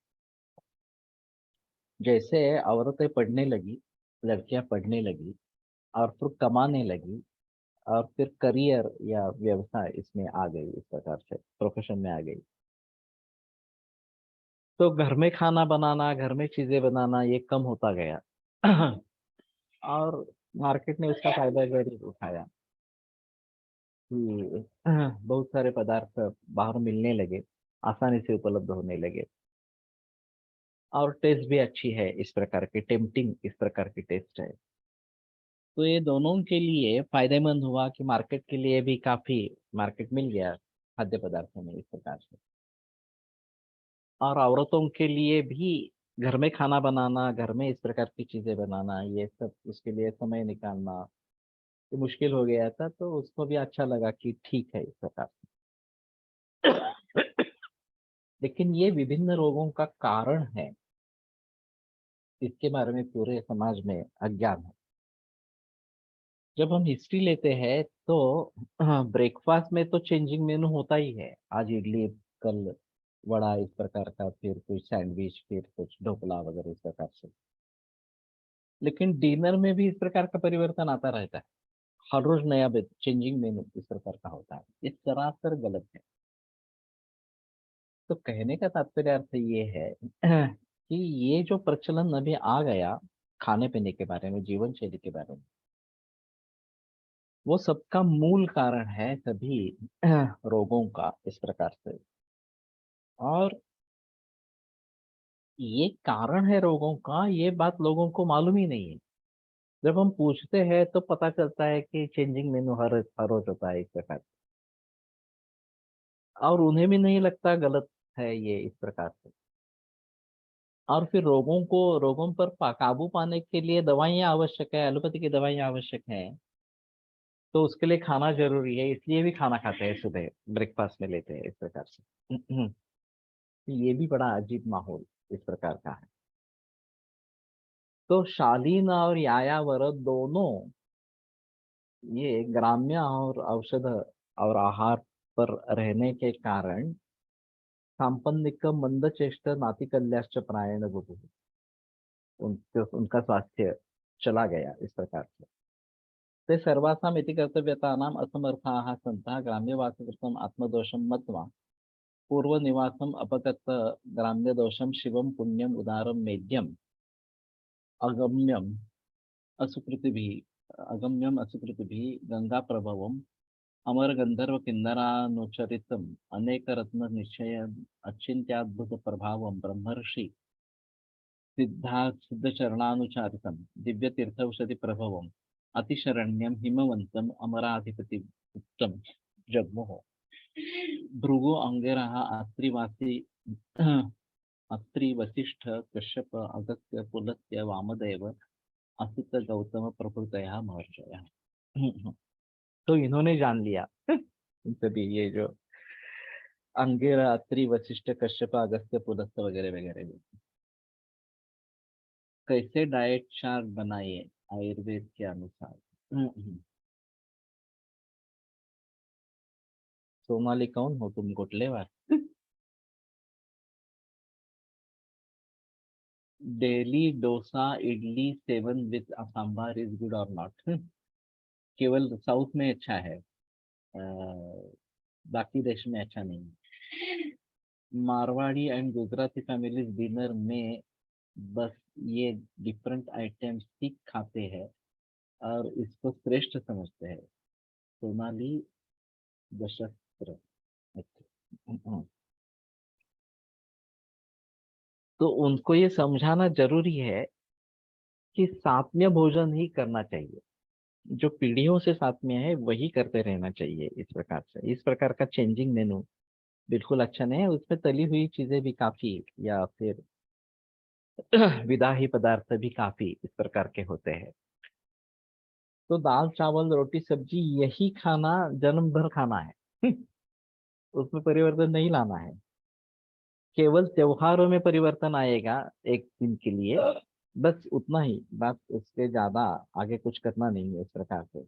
जैसे औरतें पढ़ने लगी, लड़कियां पढ़ने लगी और फिर कमाने लगी और फिर करियर या व्यवसाय इसमें आ गई, इस प्रकार से प्रोफेशन में आ गई, तो घर में खाना बनाना, घर में चीजें बनाना ये कम होता गया। और मार्केट ने उसका फायदा जरूर उठाया कि बहुत सारे पदार्थ बाहर मिलने लगे, आसानी से उपलब्ध होने लगे, और टेस्ट भी अच्छी है, इस प्रकार की टेम्पटिंग इस प्रकार की टेस्ट है। तो ये दोनों के लिए फायदेमंद हुआ कि मार्केट के लिए भी काफी मार्केट मिल गया खाद्य पदार्थों में इस प्रकार से। और औरतों के लिए भी घर में खाना बनाना, घर में इस प्रकार की चीजें बनाना, ये सब उसके लिए समय निकालना ये मुश्किल हो गया था, तो उसको भी अच्छा लगा कि ठीक है इस प्रकार से। लेकिन ये विभिन्न रोगों का कारण है, इसके बारे में पूरे समाज में अज्ञान है। जब हम हिस्ट्री लेते हैं तो ब्रेकफास्ट में तो चेंजिंग मेनू होता ही है, आज इडली, कल वड़ा, इस प्रकार का, फिर कुछ सैंडविच, फिर कुछ ढोकला वगैरह इस प्रकार से। लेकिन डिनर में भी इस प्रकार का परिवर्तन आता रहता है, हर रोज नया चेंजिंग मेनू इस प्रकार का होता है, ये सरासर गलत है। तो कहने का तात्पर्य अर्थ ये है कि ये जो प्रचलन अभी आ गया खाने पीने के बारे में, जीवन शैली के बारे में, वो सबका मूल कारण है सभी रोगों का इस प्रकार से। और ये कारण है रोगों का, ये बात लोगों को मालूम ही नहीं है। जब हम पूछते हैं तो पता चलता है कि चेंजिंग मेनू हर रोज होता है इस प्रकार से। और उन्हें भी नहीं लगता गलत है ये इस प्रकार से। और फिर रोगों पर काबू पाने के लिए दवाइयाँ आवश्यक है, एलोपैथी की दवाइयाँ आवश्यक है। तो उसके लिए खाना जरूरी है, इसलिए भी खाना खाते हैं, सुबह ब्रेकफास्ट में लेते हैं इस प्रकार से। ये भी बड़ा अजीब माहौल इस प्रकार का है। तो शालीन और यायावर दोनों ये ग्राम्य और औषध और आहार पर रहने के कारण सांपन्निक मंदचेष्ट नातिकल्याश्च प्रायण बुभुः, उनका स्वास्थ्य चला गया इस प्रकार से। ते सर्वासाम् इति कर्तव्यतानाम् असमर्थाः सन्तः ग्राम्यवासकृतम् आत्मदोषं मत्वा पूर्वनिवासम् अपगत ग्राम्यदोषं शिवं पुण्यम् उदारं मेद्यम् अगम्यम् अगम्यम् असुकृतिभिः गंगाप्रभवम् अमरगन्धर्वकिन्नरानुचरितम् अनेकरत्ननिश्चयम् अचिन्त्याद्भुतप्रभावं ब्रह्मर्षि सिद्धचरणानुचारितं दिव्यतीर्थौषधि प्रभवम् अतिशरण्यं हिमवन्तम् अमराधिपतिगुप्तं जग्मुः। भृगु अंगिरः अत्रिवासी अत्रि वसिष्ठ कश्यप अगस्त्य पुलस्त्य वामदेव असित गौतम प्रभृतयः महर्षयः। तो इन्होंने जान लिया इन सभी ये जो अंगिरा अत्रि वशिष्ठ कश्यप अगस्त्य पुलस्त्य वगैरह वगैरह कैसे डाइट चार्ट बनाइए आयुर्वेद के अनुसार। सोनाली कौन हो तुम, गुटलेवार? डेली डोसा इडली सेवन विद सांभर इज गुड और नॉट? केवल साउथ में अच्छा है, बाकी देश में अच्छा नहीं। Marwari and Gujarati families dinner में बस ये डिफरेंट आइटम्स ही खाते हैं और इसको श्रेष्ठ समझते हैं। सोनाली दशस्त्र। अच्छा। तो उनको ये समझाना जरूरी है कि सात्म्य भोजन ही करना चाहिए, जो पीढ़ियों से सात्म्य है वही करते रहना चाहिए। इस प्रकार से इस प्रकार का चेंजिंग मेनू बिल्कुल अच्छा नहीं है, उसमें तली हुई चीजें भी काफी या फिर विदाही पदार्थ भी काफी इस प्रकार के होते हैं। तो दाल चावल रोटी सब्जी यही खाना जन्म भर खाना है उसमें परिवर्तन नहीं लाना है। केवल त्योहारों में परिवर्तन आएगा एक दिन के लिए, बस उतना ही बात, उससे ज्यादा आगे कुछ करना नहीं है इस प्रकार से।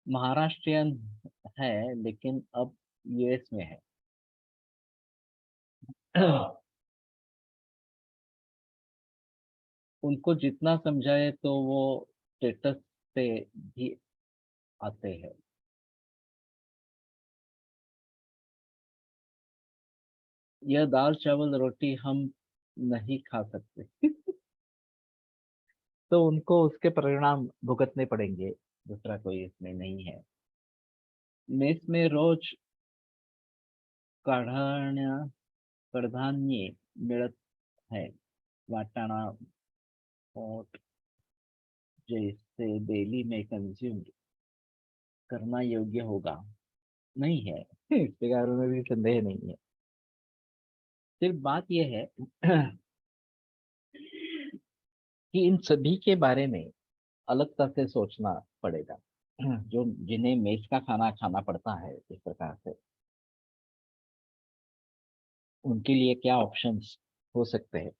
महाराष्ट्रियन है लेकिन अब यूएस में है। उनको जितना समझाए तो वो स्टेटस पे भी आते हैं। यह दाल चावल रोटी हम नहीं खा सकते तो उनको उसके परिणाम भुगतने पड़ेंगे, दूसरा कोई इसमें नहीं है। मेस में रोज कढ़ाण्या कडधान्ये मिळत है, वाटाणा और जैसे डेली में कंज्यूम करना योग्य होगा नहीं है इसके बारे में भी संदेह नहीं है। सिर्फ बात यह है कि इन सभी के बारे में अलगता से सोचना पड़ेगा। जो जिन्हें मेस का खाना खाना पड़ता है इस प्रकार से, उनके लिए क्या ऑप्शंस हो सकते हैं।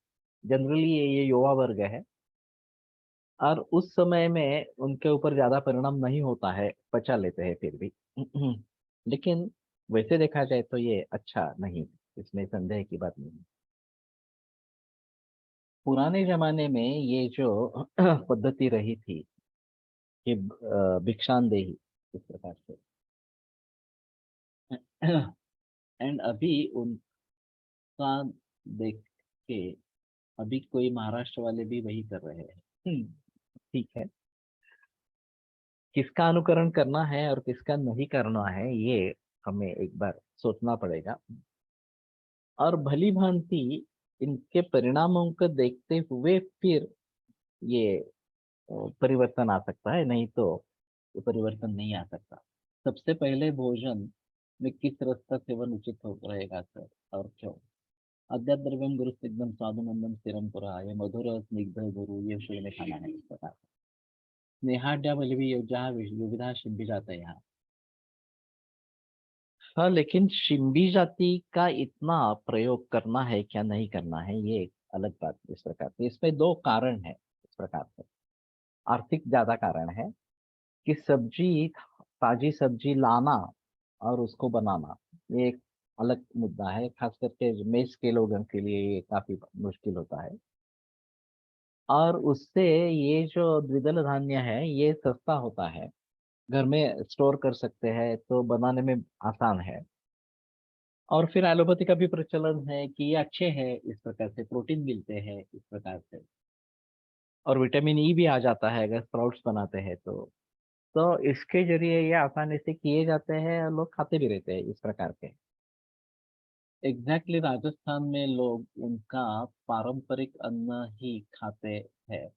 जनरली ये युवा वर्ग है और उस समय में उनके ऊपर ज्यादा परिणाम नहीं होता है, पचा लेते हैं फिर भी लेकिन वैसे देखा जाए तो ये अच्छा नहीं, इसमें संदेह की बात नहीं। पुराने जमाने में ये जो पद्धति रही थी कि भिक्षांदेही इस प्रकार से एंड अभी उनका देख के अभी कोई महाराष्ट्र वाले भी वही कर रहे हैं। ठीक है, किसका अनुकरण करना है और किसका नहीं करना है ये हमें एक बार सोचना पड़ेगा और भली भांति इनके परिणामों को देखते हुए फिर ये परिवर्तन आ सकता है, नहीं तो ये परिवर्तन नहीं आ सकता। सबसे पहले भोजन में किस रस का सेवन उचित हो रहेगा सर, और क्यों? अद्याद्रव्यम गुरु स्निग्धम स्वादु मंदम स्थिरम पुरा, ये मधुर स्निग्ध गुरु ये विषय में खाना है इस प्रकार। स्नेहाढ्या बलिवी योजना विविधा शिंपी जाता है यहाँ। हाँ, लेकिन शिंबी जाति का इतना प्रयोग करना है क्या नहीं करना है, ये अलग बात इस प्रकार से। इसमें दो कारण है इस प्रकार से। आर्थिक ज्यादा कारण है कि सब्जी, ताजी सब्जी लाना और उसको बनाना, ये एक अलग मुद्दा है। खास करके मेस के लोगों के लिए ये काफी मुश्किल होता है। और उससे ये जो द्विदल धान्य है ये सस्ता होता है, घर में स्टोर कर सकते हैं तो बनाने में आसान है। और फिर एलोपैथी का भी प्रचलन है कि ये अच्छे हैं, इस प्रकार से प्रोटीन मिलते हैं इस प्रकार से। और विटामिन ई भी आ जाता है अगर स्प्राउट्स बनाते हैं तो इसके जरिए ये आसानी से किए जाते हैं और लोग खाते भी रहते हैं इस प्रकार के। एग्जैक्टली राजस्थान में लोग उनका पारंपरिक अन्न ही खाते हैं,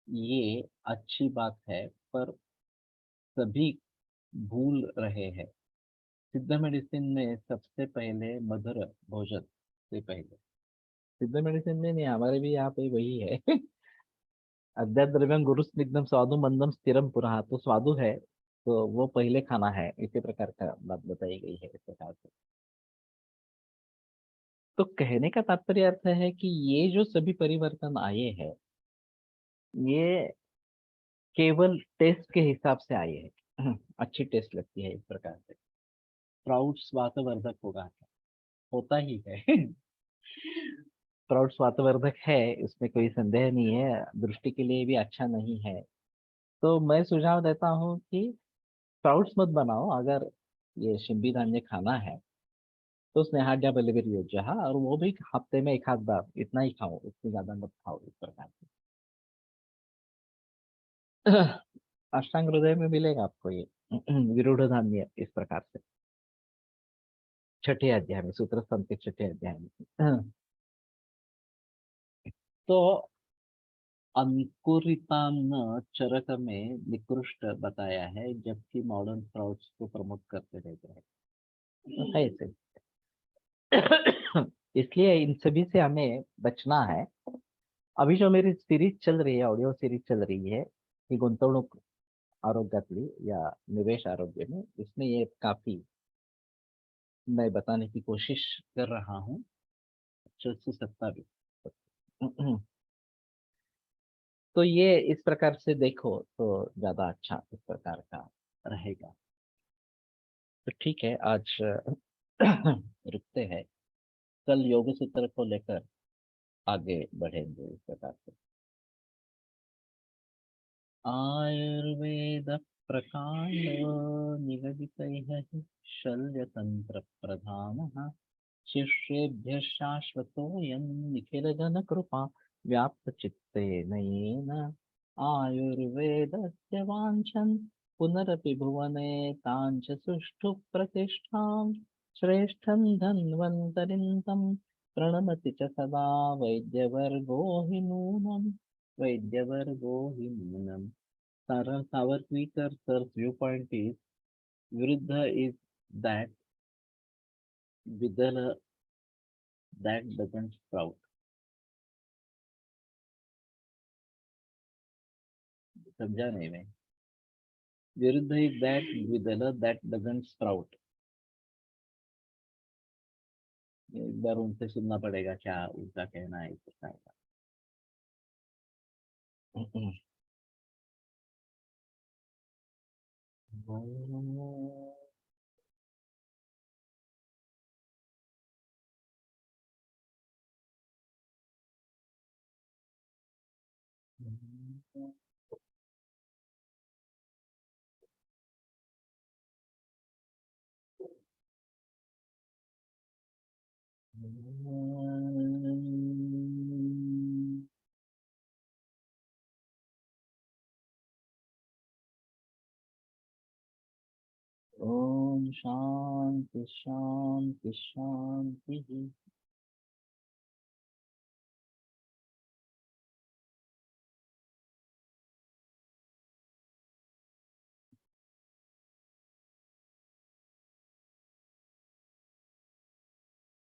ये अच्छी बात है। पर सभी भूल रहे हैं। सिद्ध मेडिसिन में सबसे पहले मधुर भोजन से पहले। सिद्ध मेडिसिन में नहीं, हमारे भी यहाँ पे वही है। अद्वैत द्रव्यम गुरु स्निग्धम स्वादु मंदम स्थिरम पुरः, तो स्वादु है तो वो पहले खाना है, इसी प्रकार का बात बताई गई है इस प्रकार से। तो कहने का तात्पर्य अर्थ है कि ये जो सभी परिवर्तन आए हैं ये केवल टेस्ट के हिसाब से आए हैं। अच्छी टेस्ट लगती है इस प्रकार से। स्प्राउट्स वातवर्धक होगा, होता ही है। स्प्राउट्स वातवर्धक है, इसमें कोई संदेह नहीं है, दृष्टि के लिए भी अच्छा नहीं है। तो मैं सुझाव देता हूँ कि स्प्राउट्स मत बनाओ। अगर ये शिंपी धान्य खाना है तो स्नेहाढ्य बलिवीर योज्य, और वो भी हफ्ते में एक आध बार, इतना ही खाओ, उससे ज्यादा मत खाओ इस प्रकार से। अष्टांग हृदय में मिलेगा आपको ये। विरूढ़ धान्य इस प्रकार से, छठे अध्याय में, सूत्र संत के छठे अध्याय में। तो अंकुरितान्न चरक में निकृष्ट बताया है, जबकि मॉडर्न स्प्राउट्स को प्रमोट करते रहते हैं। तो है ऐसे। इसलिए इन सभी से हमें बचना है। अभी जो मेरी सीरीज चल रही है, ऑडियो सीरीज चल रही है, कि गुंतवणूक आरोग्यातली या निवेश आरोग्य में, इसमें ये काफी मैं बताने की कोशिश कर रहा हूँ। 627। तो ये इस प्रकार से देखो तो ज्यादा अच्छा इस प्रकार का रहेगा। तो ठीक है, आज रुकते हैं। कल योग सूत्र को लेकर आगे बढ़ेंगे इस प्रकार से। आयुर्वेद प्रकांड निगदितैः शल्यतंत्र प्रधानः, शिष्येभ्यः शाश्वतोऽयं निखिलजनकृपा व्याप्तचित्तेन। आयुर्वेदस्य वाञ्छन् पुनरपि भुवने ताञ्च सुष्ठु प्रतिष्ठां, श्रेष्ठं धन्वन्तरिं तं प्रणमति च सदा वैद्यवर्गो हि नूनम्। वैद्यवर्गो हि नूनम्। Savarkar sir's viewpoint is, Viruddha is that Vidala that doesn't sprout. समझा नहीं मैं। विरुद्ध is that Vidala that doesn't sprout। एक बार उनसे सुनना पड़ेगा क्या उनका कहना है इस प्रकार का। ओम शांति शांति शांति।